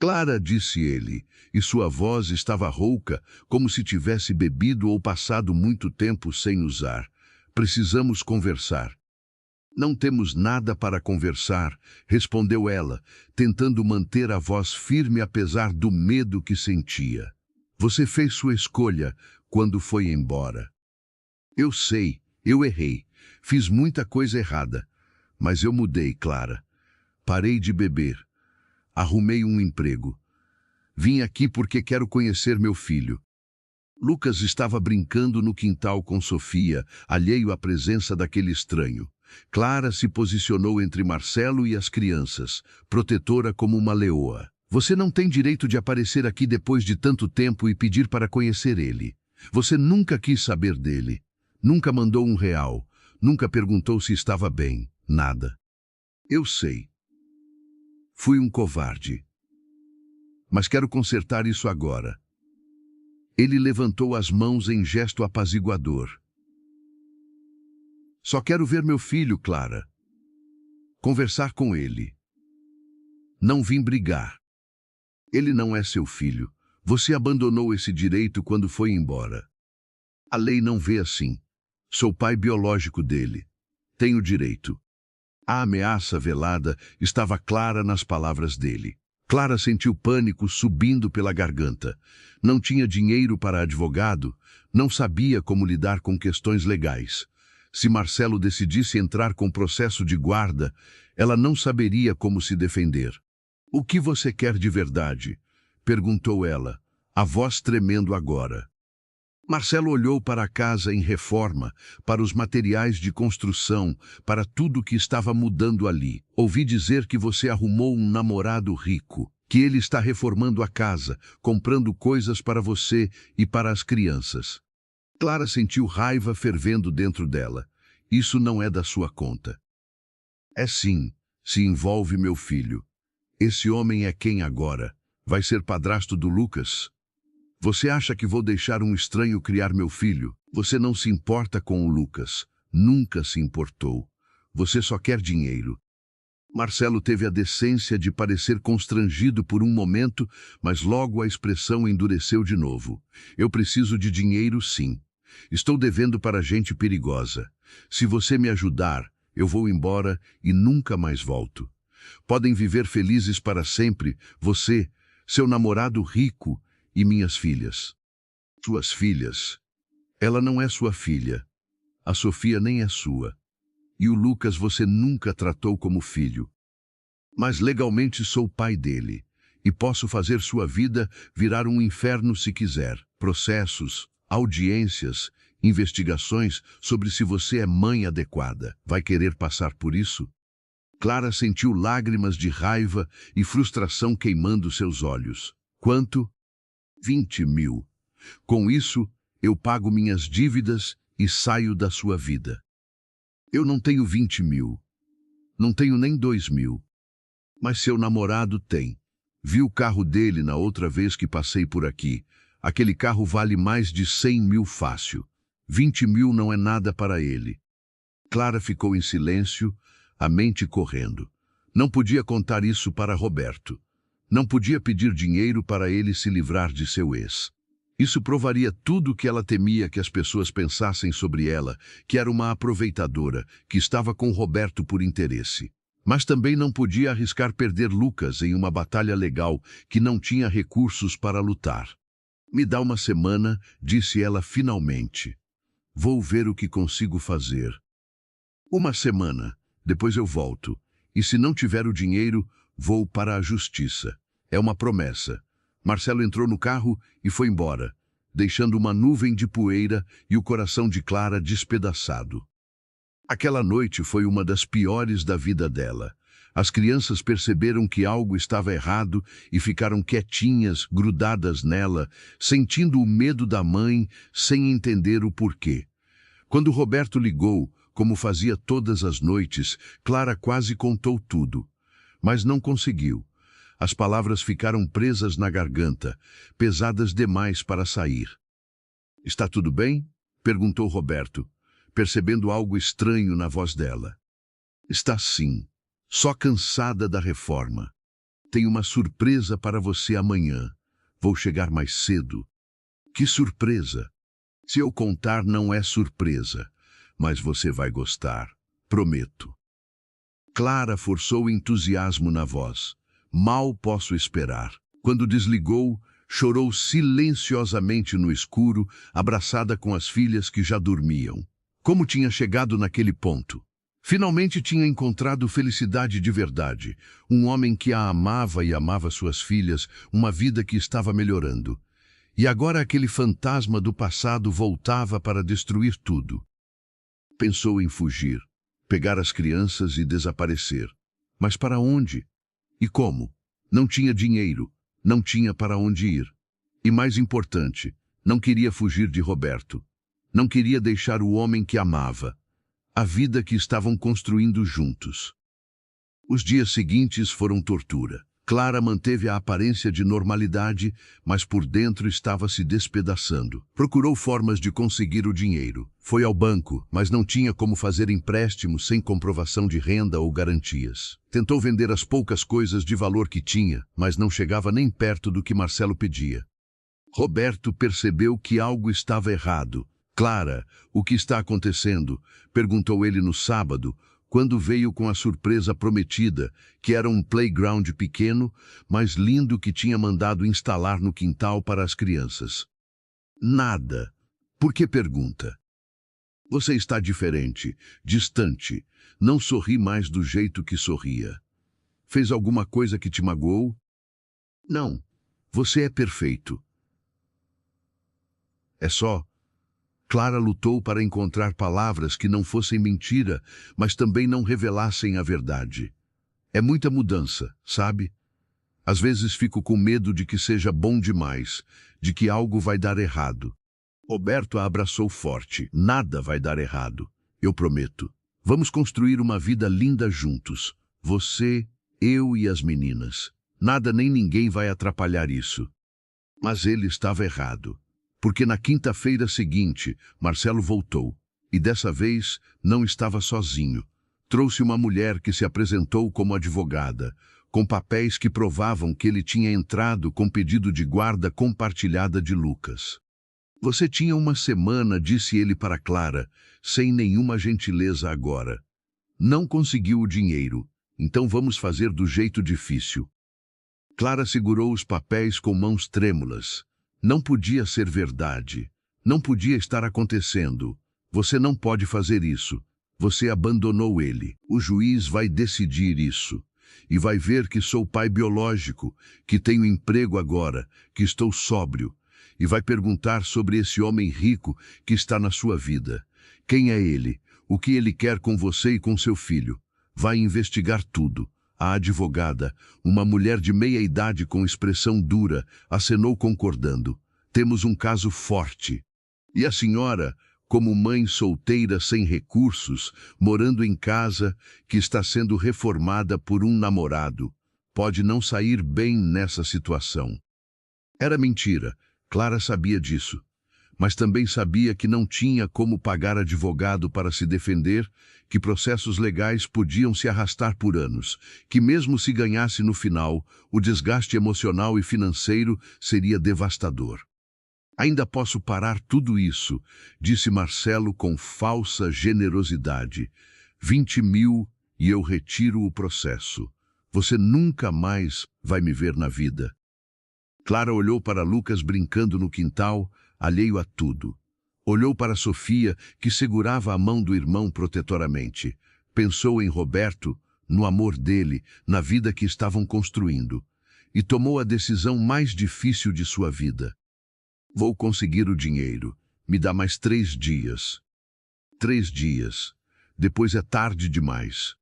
Clara, disse ele, e sua voz estava rouca, como se tivesse bebido ou passado muito tempo sem usar. Precisamos conversar. Não temos nada para conversar, respondeu ela, tentando manter a voz firme apesar do medo que sentia. Você fez sua escolha quando foi embora. Eu sei, eu errei. Fiz muita coisa errada. Mas eu mudei, Clara. Parei de beber. Arrumei um emprego. Vim aqui porque quero conhecer meu filho. Lucas estava brincando no quintal com Sofia, alheio à presença daquele estranho. Clara se posicionou entre Marcelo e as crianças, protetora como uma leoa. Você não tem direito de aparecer aqui depois de tanto tempo e pedir para conhecer ele. Você nunca quis saber dele. Nunca mandou R$1. Nunca perguntou se estava bem. Nada. Eu sei. Fui um covarde. Mas quero consertar isso agora. Ele levantou as mãos em gesto apaziguador. Só quero ver meu filho, Clara. Conversar com ele. Não vim brigar. Ele não é seu filho. Você abandonou esse direito quando foi embora. A lei não vê assim. Sou pai biológico dele. Tenho direito. A ameaça velada estava clara nas palavras dele. Clara sentiu pânico subindo pela garganta. Não tinha dinheiro para advogado, não sabia como lidar com questões legais. Se Marcelo decidisse entrar com processo de guarda, ela não saberia como se defender. O que você quer de verdade? Perguntou ela, a voz tremendo agora. Marcelo olhou para a casa em reforma, para os materiais de construção, para tudo que estava mudando ali. Ouvi dizer que você arrumou um namorado rico, que ele está reformando a casa, comprando coisas para você e para as crianças. Clara sentiu raiva fervendo dentro dela. Isso não é da sua conta. É sim, se envolve meu filho. Esse homem é quem agora? Vai ser padrasto do Lucas? Você acha que vou deixar um estranho criar meu filho? Você não se importa com o Lucas. Nunca se importou. Você só quer dinheiro. Marcelo teve a decência de parecer constrangido por um momento, mas logo a expressão endureceu de novo. Eu preciso de dinheiro, sim. Estou devendo para gente perigosa. Se você me ajudar, eu vou embora e nunca mais volto. Podem viver felizes para sempre, você, seu namorado rico e minhas filhas. Suas filhas? Ela não é sua filha. A Sofia nem é sua. E o Lucas você nunca tratou como filho. Mas legalmente sou pai dele. E posso fazer sua vida virar um inferno se quiser. Processos, audiências, investigações sobre se você é mãe adequada. Vai querer passar por isso? Clara sentiu lágrimas de raiva e frustração queimando seus olhos. Quanto? 20 mil. Com isso, eu pago minhas dívidas e saio da sua vida. Eu não tenho 20 mil. Não tenho nem 2 mil. Mas seu namorado tem. Vi o carro dele na outra vez que passei por aqui. Aquele carro vale mais de 100 mil fácil. 20 mil não é nada para ele. Clara ficou em silêncio, a mente correndo. Não podia contar isso para Roberto. Não podia pedir dinheiro para ele se livrar de seu ex. Isso provaria tudo o que ela temia que as pessoas pensassem sobre ela, que era uma aproveitadora, que estava com Roberto por interesse. Mas também não podia arriscar perder Lucas em uma batalha legal que não tinha recursos para lutar. Me dá uma semana, disse ela finalmente. Vou ver o que consigo fazer. Uma semana, depois eu volto. E se não tiver o dinheiro, vou para a justiça. É uma promessa. Marcelo entrou no carro e foi embora, deixando uma nuvem de poeira e o coração de Clara despedaçado. Aquela noite foi uma das piores da vida dela. As crianças perceberam que algo estava errado e ficaram quietinhas, grudadas nela, sentindo o medo da mãe, sem entender o porquê. Quando Roberto ligou, como fazia todas as noites, Clara quase contou tudo. Mas não conseguiu. As palavras ficaram presas na garganta, pesadas demais para sair. Está tudo bem? Perguntou Roberto, percebendo algo estranho na voz dela. Está sim, só cansada da reforma. Tenho uma surpresa para você amanhã. Vou chegar mais cedo. Que surpresa! Se eu contar, não é surpresa, mas você vai gostar, prometo. Clara forçou o entusiasmo na voz. Mal posso esperar. Quando desligou, chorou silenciosamente no escuro, abraçada com as filhas que já dormiam. Como tinha chegado naquele ponto? Finalmente tinha encontrado felicidade de verdade, um homem que a amava e amava suas filhas, uma vida que estava melhorando. E agora aquele fantasma do passado voltava para destruir tudo. Pensou em fugir, pegar as crianças e desaparecer. Mas para onde? E como? Não tinha dinheiro, não tinha para onde ir. E mais importante, não queria fugir de Roberto. Não queria deixar o homem que amava, a vida que estavam construindo juntos. Os dias seguintes foram tortura. Clara manteve a aparência de normalidade, mas por dentro estava se despedaçando. Procurou formas de conseguir o dinheiro. Foi ao banco, mas não tinha como fazer empréstimo sem comprovação de renda ou garantias. Tentou vender as poucas coisas de valor que tinha, mas não chegava nem perto do que Marcelo pedia. Roberto percebeu que algo estava errado. Clara, o que está acontecendo? Perguntou ele no sábado, quando veio com a surpresa prometida, que era um playground pequeno, mas lindo que tinha mandado instalar no quintal para as crianças. Nada. Por que pergunta? Você está diferente, distante. Não sorri mais do jeito que sorria. Fez alguma coisa que te magoou? Não. Você é perfeito. É só... Clara lutou para encontrar palavras que não fossem mentira, mas também não revelassem a verdade. É muita mudança, sabe? Às vezes fico com medo de que seja bom demais, de que algo vai dar errado. Roberto a abraçou forte. Nada vai dar errado, eu prometo. Vamos construir uma vida linda juntos. Você, eu e as meninas. Nada nem ninguém vai atrapalhar isso. Mas ele estava errado. Porque na quinta-feira seguinte, Marcelo voltou, e dessa vez não estava sozinho. Trouxe uma mulher que se apresentou como advogada, com papéis que provavam que ele tinha entrado com pedido de guarda compartilhada de Lucas. Você tinha uma semana, disse ele para Clara, sem nenhuma gentileza agora. Não conseguiu o dinheiro, então vamos fazer do jeito difícil. Clara segurou os papéis com mãos trêmulas. Não podia ser verdade. Não podia estar acontecendo. Você não pode fazer isso. Você abandonou ele. O juiz vai decidir isso. E vai ver que sou pai biológico, que tenho emprego agora, que estou sóbrio. E vai perguntar sobre esse homem rico que está na sua vida. Quem é ele? O que ele quer com você e com seu filho? Vai investigar tudo. A advogada, uma mulher de meia idade com expressão dura, acenou concordando. Temos um caso forte. E a senhora, como mãe solteira sem recursos, morando em casa, que está sendo reformada por um namorado, pode não sair bem nessa situação. Era mentira, Clara sabia disso. Mas também sabia que não tinha como pagar advogado para se defender, que processos legais podiam se arrastar por anos, que mesmo se ganhasse no final, o desgaste emocional e financeiro seria devastador. Ainda posso parar tudo isso, disse Marcelo com falsa generosidade. 20 mil e eu retiro o processo. Você nunca mais vai me ver na vida. Clara olhou para Lucas brincando no quintal, alheio a tudo. Olhou para Sofia, que segurava a mão do irmão protetoramente. Pensou em Roberto, no amor dele, na vida que estavam construindo. E tomou a decisão mais difícil de sua vida. Vou conseguir o dinheiro. Me dá mais 3 dias. 3 dias. Depois é tarde demais.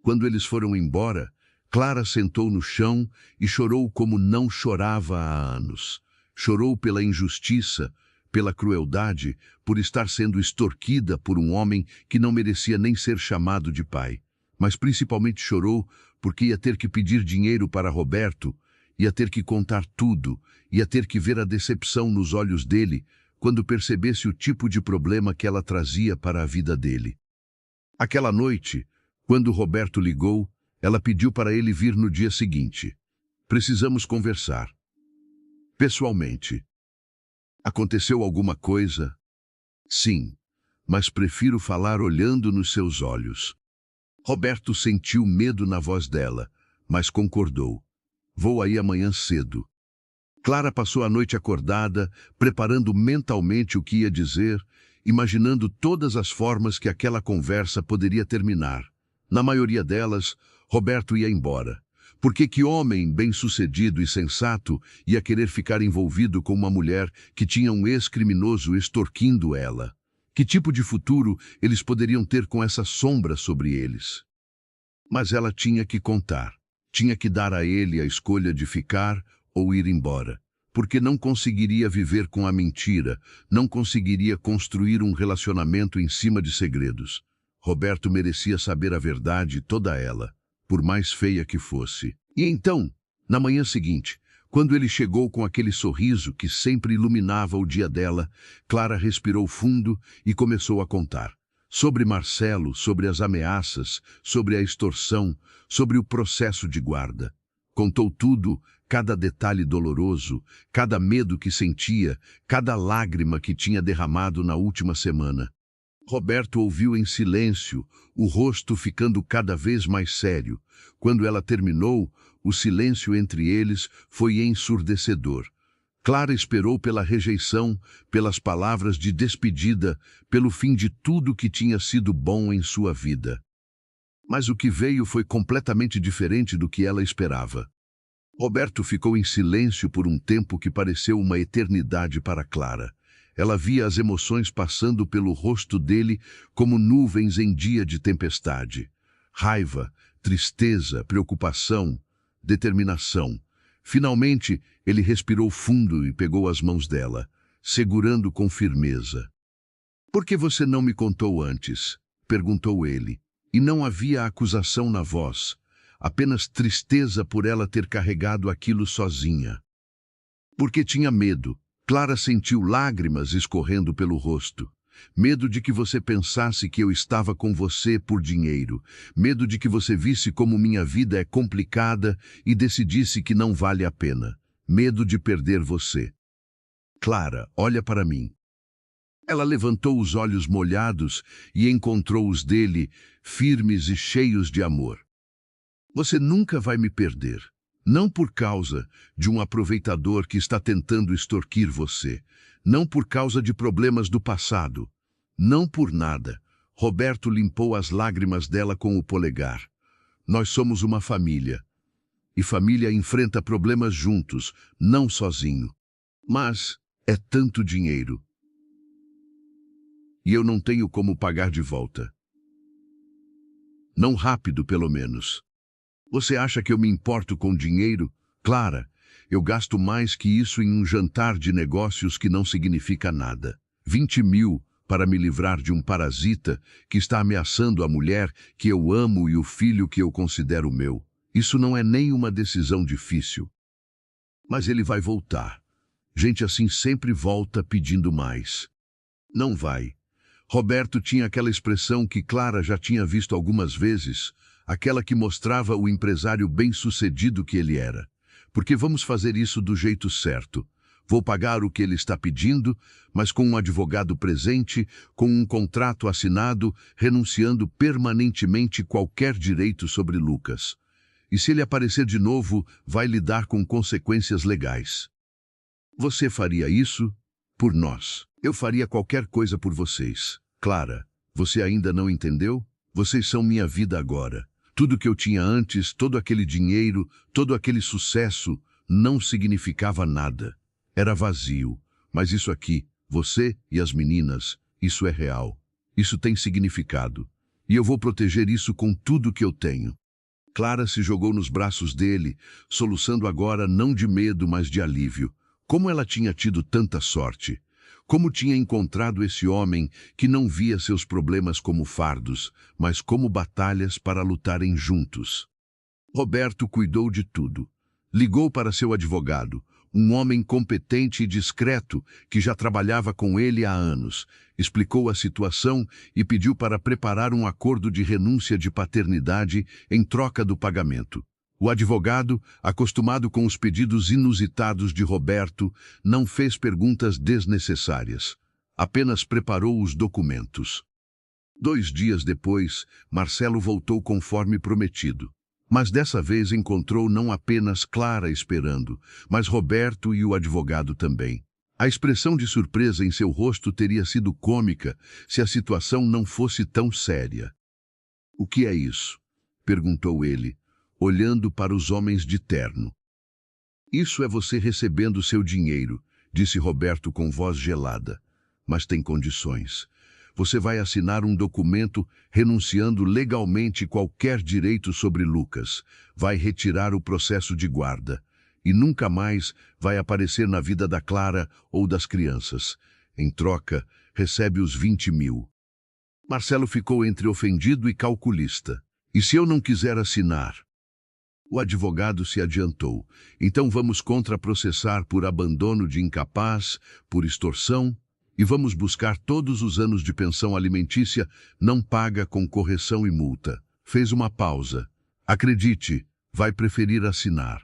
Quando eles foram embora, Clara sentou no chão e chorou como não chorava há anos. Chorou pela injustiça, pela crueldade, por estar sendo extorquida por um homem que não merecia nem ser chamado de pai. Mas principalmente chorou porque ia ter que pedir dinheiro para Roberto, ia ter que contar tudo, ia ter que ver a decepção nos olhos dele quando percebesse o tipo de problema que ela trazia para a vida dele. Aquela noite, quando Roberto ligou, ela pediu para ele vir no dia seguinte. Precisamos conversar. Pessoalmente. Aconteceu alguma coisa? Sim, mas prefiro falar olhando nos seus olhos. Roberto sentiu medo na voz dela, mas concordou. Vou aí amanhã cedo. Clara passou a noite acordada, preparando mentalmente o que ia dizer, imaginando todas as formas que aquela conversa poderia terminar. Na maioria delas, Roberto ia embora. Porque que homem bem-sucedido e sensato ia querer ficar envolvido com uma mulher que tinha um ex-criminoso extorquindo ela? Que tipo de futuro eles poderiam ter com essa sombra sobre eles? Mas ela tinha que contar. Tinha que dar a ele a escolha de ficar ou ir embora. Porque não conseguiria viver com a mentira, não conseguiria construir um relacionamento em cima de segredos. Roberto merecia saber a verdade, toda ela, por mais feia que fosse. E então, na manhã seguinte, quando ele chegou com aquele sorriso que sempre iluminava o dia dela, Clara respirou fundo e começou a contar. Sobre Marcelo, sobre as ameaças, sobre a extorsão, sobre o processo de guarda. Contou tudo, cada detalhe doloroso, cada medo que sentia, cada lágrima que tinha derramado na última semana. Roberto ouviu em silêncio, o rosto ficando cada vez mais sério. Quando ela terminou, o silêncio entre eles foi ensurdecedor. Clara esperou pela rejeição, pelas palavras de despedida, pelo fim de tudo que tinha sido bom em sua vida. Mas o que veio foi completamente diferente do que ela esperava. Roberto ficou em silêncio por um tempo que pareceu uma eternidade para Clara. Ela via as emoções passando pelo rosto dele como nuvens em dia de tempestade. Raiva, tristeza, preocupação, determinação. Finalmente, ele respirou fundo e pegou as mãos dela, segurando com firmeza. "Por que você não me contou antes?" perguntou ele. E não havia acusação na voz, apenas tristeza por ela ter carregado aquilo sozinha. Porque tinha medo. Clara sentiu lágrimas escorrendo pelo rosto. Medo de que você pensasse que eu estava com você por dinheiro. Medo de que você visse como minha vida é complicada e decidisse que não vale a pena. Medo de perder você. Clara, olha para mim. Ela levantou os olhos molhados e encontrou os dele, firmes e cheios de amor. Você nunca vai me perder. Não por causa de um aproveitador que está tentando extorquir você. Não por causa de problemas do passado. Não por nada. Roberto limpou as lágrimas dela com o polegar. Nós somos uma família. E família enfrenta problemas juntos, não sozinho. Mas é tanto dinheiro. E eu não tenho como pagar de volta. Não rápido, pelo menos. Você acha que eu me importo com dinheiro? Clara, eu gasto mais que isso em um jantar de negócios que não significa nada. 20 mil para me livrar de um parasita que está ameaçando a mulher que eu amo e o filho que eu considero meu. Isso não é nem uma decisão difícil. Mas ele vai voltar. Gente assim sempre volta pedindo mais. Não vai. Roberto tinha aquela expressão que Clara já tinha visto algumas vezes, aquela que mostrava o empresário bem-sucedido que ele era. Porque vamos fazer isso do jeito certo. Vou pagar o que ele está pedindo, mas com um advogado presente, com um contrato assinado, renunciando permanentemente qualquer direito sobre Lucas. E se ele aparecer de novo, vai lidar com consequências legais. Você faria isso? Por nós. Eu faria qualquer coisa por vocês. Clara, você ainda não entendeu? Vocês são minha vida agora. Tudo que eu tinha antes, todo aquele dinheiro, todo aquele sucesso, não significava nada. Era vazio. Mas isso aqui, você e as meninas, isso é real. Isso tem significado. E eu vou proteger isso com tudo que eu tenho. Clara se jogou nos braços dele, soluçando agora não de medo, mas de alívio. Como ela tinha tido tanta sorte! Como tinha encontrado esse homem que não via seus problemas como fardos, mas como batalhas para lutarem juntos. Roberto cuidou de tudo. Ligou para seu advogado, um homem competente e discreto que já trabalhava com ele há anos. Explicou a situação e pediu para preparar um acordo de renúncia de paternidade em troca do pagamento. O advogado, acostumado com os pedidos inusitados de Roberto, não fez perguntas desnecessárias. Apenas preparou os documentos. 2 dias depois, Marcelo voltou conforme prometido. Mas dessa vez encontrou não apenas Clara esperando, mas Roberto e o advogado também. A expressão de surpresa em seu rosto teria sido cômica se a situação não fosse tão séria. "O que é isso?" perguntou ele, olhando para os homens de terno. "Isso é você recebendo seu dinheiro", disse Roberto com voz gelada. "Mas tem condições. Você vai assinar um documento renunciando legalmente qualquer direito sobre Lucas. Vai retirar o processo de guarda. E nunca mais vai aparecer na vida da Clara ou das crianças. Em troca, recebe os 20 mil. Marcelo ficou entre ofendido e calculista. "E se eu não quiser assinar?" O advogado se adiantou. "Então vamos contraprocessar por abandono de incapaz, por extorsão, e vamos buscar todos os anos de pensão alimentícia não paga com correção e multa." Fez uma pausa. "Acredite, vai preferir assinar."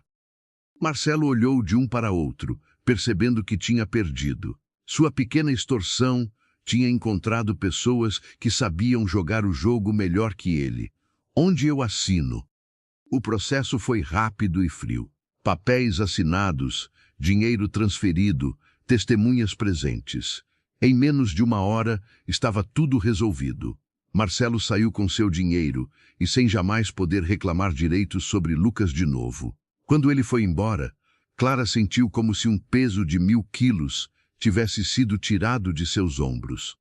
Marcelo olhou de um para outro, percebendo que tinha perdido. Sua pequena extorsão tinha encontrado pessoas que sabiam jogar o jogo melhor que ele. "Onde eu assino?" O processo foi rápido e frio. Papéis assinados, dinheiro transferido, testemunhas presentes. Em menos de 1 hora, estava tudo resolvido. Marcelo saiu com seu dinheiro e sem jamais poder reclamar direitos sobre Lucas de novo. Quando ele foi embora, Clara sentiu como se um peso de 1000 quilos tivesse sido tirado de seus ombros.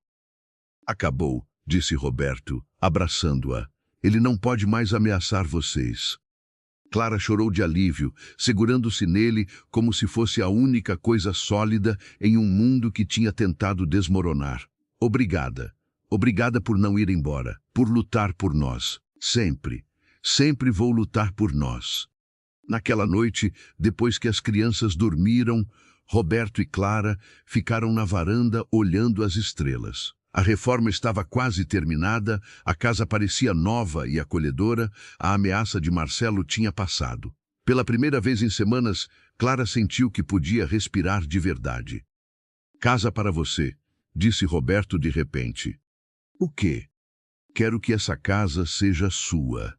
"Acabou", disse Roberto, abraçando-a. "Ele não pode mais ameaçar vocês." Clara chorou de alívio, segurando-se nele como se fosse a única coisa sólida em um mundo que tinha tentado desmoronar. "Obrigada. Obrigada por não ir embora, por lutar por nós. Sempre, sempre vou lutar por nós." Naquela noite, depois que as crianças dormiram, Roberto e Clara ficaram na varanda olhando as estrelas. A reforma estava quase terminada, a casa parecia nova e acolhedora, a ameaça de Marcelo tinha passado. Pela primeira vez em semanas, Clara sentiu que podia respirar de verdade. "Casa para você", disse Roberto de repente. "O quê?" "Quero que essa casa seja sua.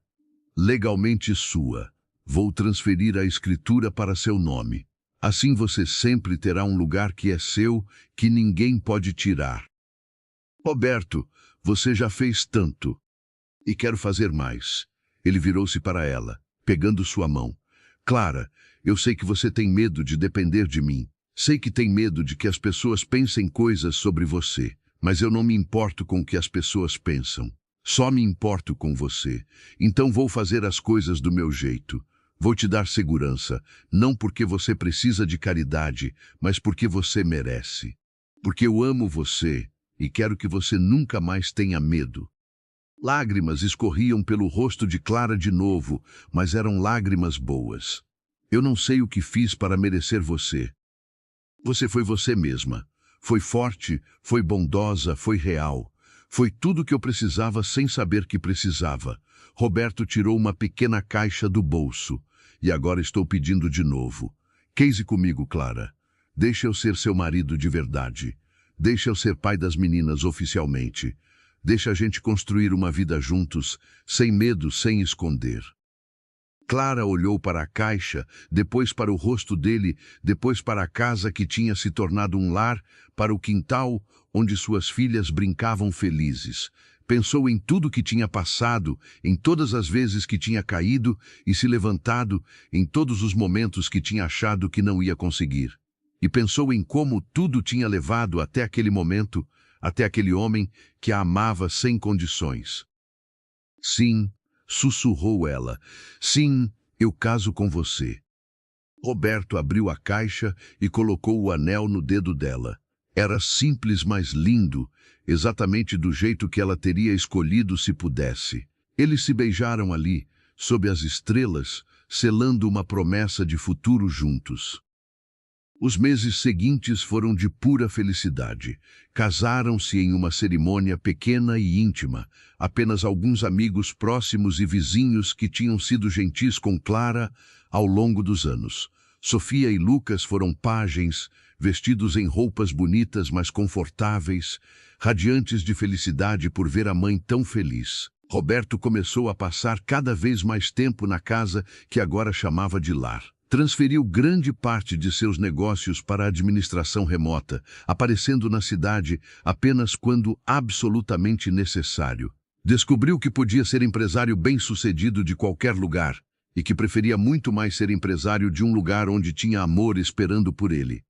Legalmente sua. Vou transferir a escritura para seu nome. Assim você sempre terá um lugar que é seu, que ninguém pode tirar." "Roberto, você já fez tanto." "E quero fazer mais." Ele virou-se para ela, pegando sua mão. "Clara, eu sei que você tem medo de depender de mim. Sei que tem medo de que as pessoas pensem coisas sobre você. Mas eu não me importo com o que as pessoas pensam. Só me importo com você. Então vou fazer as coisas do meu jeito. Vou te dar segurança, não porque você precisa de caridade, mas porque você merece. Porque eu amo você e quero que você nunca mais tenha medo." Lágrimas escorriam pelo rosto de Clara de novo, mas eram lágrimas boas. "Eu não sei o que fiz para merecer você. Você foi você mesma. Foi forte, foi bondosa, foi real. Foi tudo o que eu precisava sem saber que precisava." Roberto tirou uma pequena caixa do bolso. "E agora estou pedindo de novo. Case comigo, Clara. Deixa eu ser seu marido de verdade. Deixa eu ser pai das meninas oficialmente. Deixa a gente construir uma vida juntos, sem medo, sem esconder. Clara olhou para a caixa, depois para o rosto dele, depois para a casa que tinha se tornado um lar, para o quintal onde suas filhas brincavam felizes. Pensou em tudo que tinha passado, em todas as vezes que tinha caído e se levantado, em todos os momentos que tinha achado que não ia conseguir. E pensou em como tudo tinha levado até aquele momento, até aquele homem que a amava sem condições. Sim, sussurrou ela. Sim, eu caso com você. Roberto abriu a caixa e colocou o anel no dedo dela. Era simples, mas lindo, exatamente do jeito que ela teria escolhido se pudesse. Eles se beijaram ali, sob as estrelas, selando uma promessa de futuro juntos. Os meses seguintes foram de pura felicidade. Casaram-se em uma cerimônia pequena e íntima. Apenas alguns amigos próximos e vizinhos que tinham sido gentis com Clara ao longo dos anos. Sofia e Lucas foram pajens, vestidos em roupas bonitas, mas confortáveis, radiantes de felicidade por ver a mãe tão feliz. Roberto começou a passar cada vez mais tempo na casa que agora chamava de lar. Transferiu grande parte de seus negócios para a administração remota, aparecendo na cidade apenas quando absolutamente necessário. Descobriu que podia ser empresário bem-sucedido de qualquer lugar e que preferia muito mais ser empresário de um lugar onde tinha amor esperando por ele.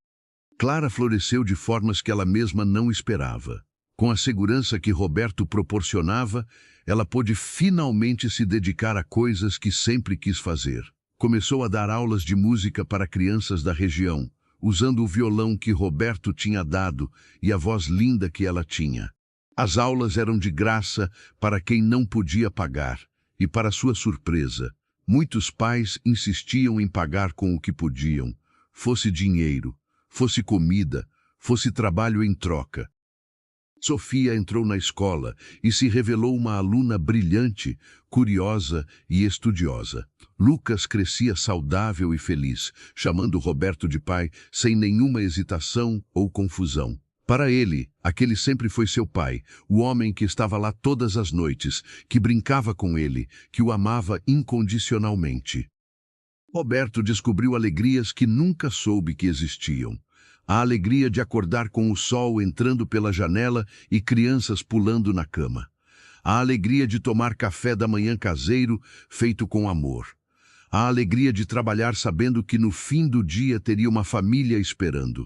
Clara floresceu de formas que ela mesma não esperava. Com a segurança que Roberto proporcionava, ela pôde finalmente se dedicar a coisas que sempre quis fazer. Começou a dar aulas de música para crianças da região, usando o violão que Roberto tinha dado e a voz linda que ela tinha. As aulas eram de graça para quem não podia pagar, e para sua surpresa, muitos pais insistiam em pagar com o que podiam, fosse dinheiro, fosse comida, fosse trabalho em troca. Sofia entrou na escola e se revelou uma aluna brilhante, curiosa e estudiosa. Lucas crescia saudável e feliz, chamando Roberto de pai sem nenhuma hesitação ou confusão. Para ele, aquele sempre foi seu pai, o homem que estava lá todas as noites, que brincava com ele, que o amava incondicionalmente. Roberto descobriu alegrias que nunca soube que existiam. A alegria de acordar com o sol entrando pela janela e crianças pulando na cama. A alegria de tomar café da manhã caseiro, feito com amor. A alegria de trabalhar sabendo que no fim do dia teria uma família esperando.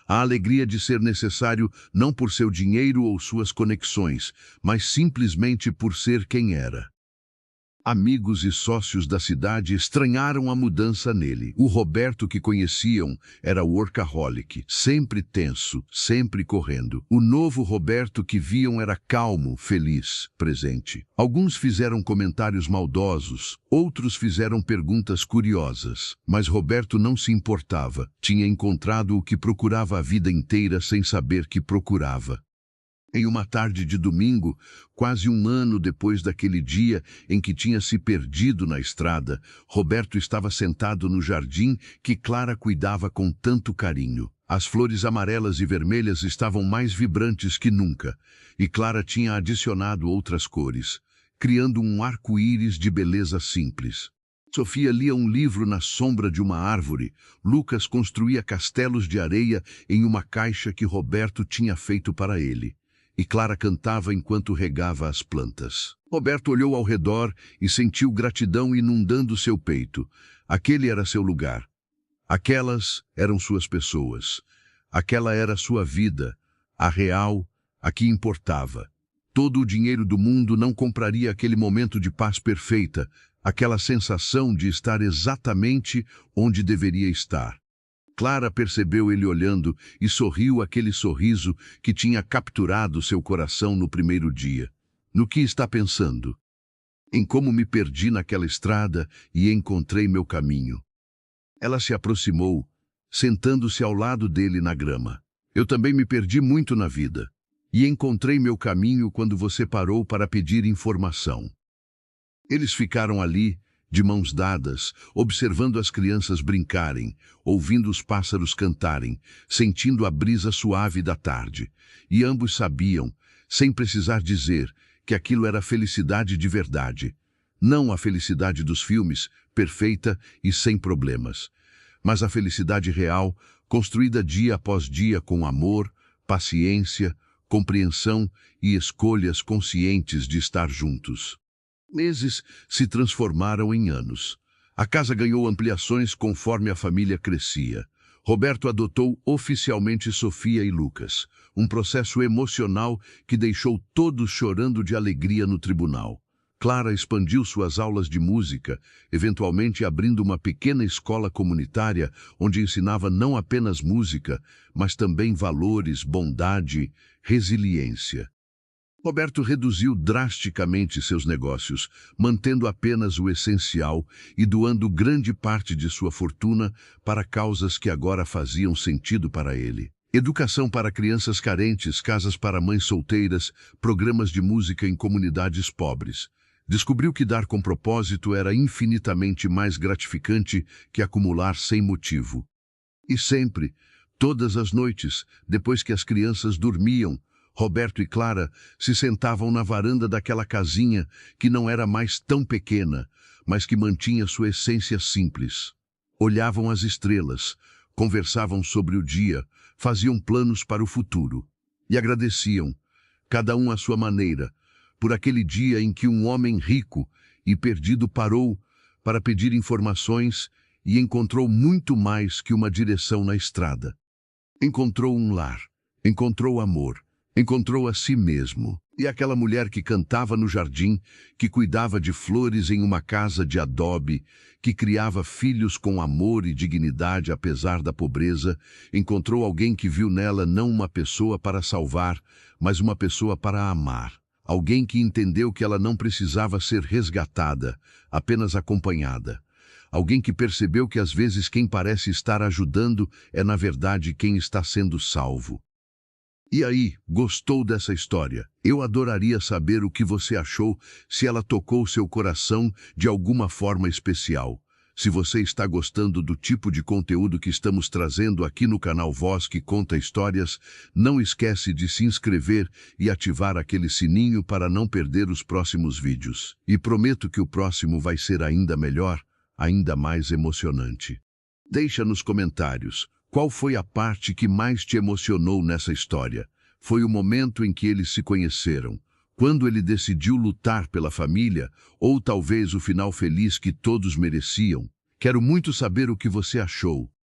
A alegria de ser necessário não por seu dinheiro ou suas conexões, mas simplesmente por ser quem era. Amigos e sócios da cidade estranharam a mudança nele. O Roberto que conheciam era workaholic, sempre tenso, sempre correndo. O novo Roberto que viam era calmo, feliz, presente. Alguns fizeram comentários maldosos, outros fizeram perguntas curiosas. Mas Roberto não se importava. Tinha encontrado o que procurava a vida inteira sem saber que procurava. Em uma tarde de domingo, quase um ano depois daquele dia em que tinha se perdido na estrada, Roberto estava sentado no jardim que Clara cuidava com tanto carinho. As flores amarelas e vermelhas estavam mais vibrantes que nunca, e Clara tinha adicionado outras cores, criando um arco-íris de beleza simples. Sofia lia um livro na sombra de uma árvore. Lucas construía castelos de areia em uma caixa que Roberto tinha feito para ele. E Clara cantava enquanto regava as plantas. Roberto olhou ao redor e sentiu gratidão inundando seu peito. Aquele era seu lugar. Aquelas eram suas pessoas. Aquela era sua vida, a real, a que importava. Todo o dinheiro do mundo não compraria aquele momento de paz perfeita, aquela sensação de estar exatamente onde deveria estar. Clara percebeu ele olhando e sorriu aquele sorriso que tinha capturado seu coração no primeiro dia. No que está pensando? Em como me perdi naquela estrada e encontrei meu caminho. Ela se aproximou, sentando-se ao lado dele na grama. Eu também me perdi muito na vida. E encontrei meu caminho quando você parou para pedir informação. Eles ficaram ali, de mãos dadas, observando as crianças brincarem, ouvindo os pássaros cantarem, sentindo a brisa suave da tarde. E ambos sabiam, sem precisar dizer, que aquilo era felicidade de verdade. Não a felicidade dos filmes, perfeita e sem problemas, mas a felicidade real, construída dia após dia com amor, paciência, compreensão e escolhas conscientes de estar juntos. Meses se transformaram em anos. A casa ganhou ampliações conforme a família crescia. Roberto adotou oficialmente Sofia e Lucas, um processo emocional que deixou todos chorando de alegria no tribunal. Clara expandiu suas aulas de música, eventualmente abrindo uma pequena escola comunitária onde ensinava não apenas música, mas também valores, bondade, resiliência. Roberto reduziu drasticamente seus negócios, mantendo apenas o essencial e doando grande parte de sua fortuna para causas que agora faziam sentido para ele. Educação para crianças carentes, casas para mães solteiras, programas de música em comunidades pobres. Descobriu que dar com propósito era infinitamente mais gratificante que acumular sem motivo. E sempre, todas as noites, depois que as crianças dormiam, Roberto e Clara se sentavam na varanda daquela casinha que não era mais tão pequena, mas que mantinha sua essência simples. Olhavam as estrelas, conversavam sobre o dia, faziam planos para o futuro e agradeciam, cada um à sua maneira, por aquele dia em que um homem rico e perdido parou para pedir informações e encontrou muito mais que uma direção na estrada. Encontrou um lar, encontrou amor, encontrou a si mesmo. E aquela mulher que cantava no jardim, que cuidava de flores em uma casa de adobe, que criava filhos com amor e dignidade apesar da pobreza, encontrou alguém que viu nela não uma pessoa para salvar, mas uma pessoa para amar. Alguém que entendeu que ela não precisava ser resgatada, apenas acompanhada. Alguém que percebeu que às vezes quem parece estar ajudando é na verdade quem está sendo salvo. E aí, gostou dessa história? Eu adoraria saber o que você achou, se ela tocou seu coração de alguma forma especial. Se você está gostando do tipo de conteúdo que estamos trazendo aqui no canal Voz que Conta Histórias, não esquece de se inscrever e ativar aquele sininho para não perder os próximos vídeos. E prometo que o próximo vai ser ainda melhor, ainda mais emocionante. Deixa nos comentários. Qual foi a parte que mais te emocionou nessa história? Foi o momento em que eles se conheceram, quando ele decidiu lutar pela família, ou talvez o final feliz que todos mereciam? Quero muito saber o que você achou.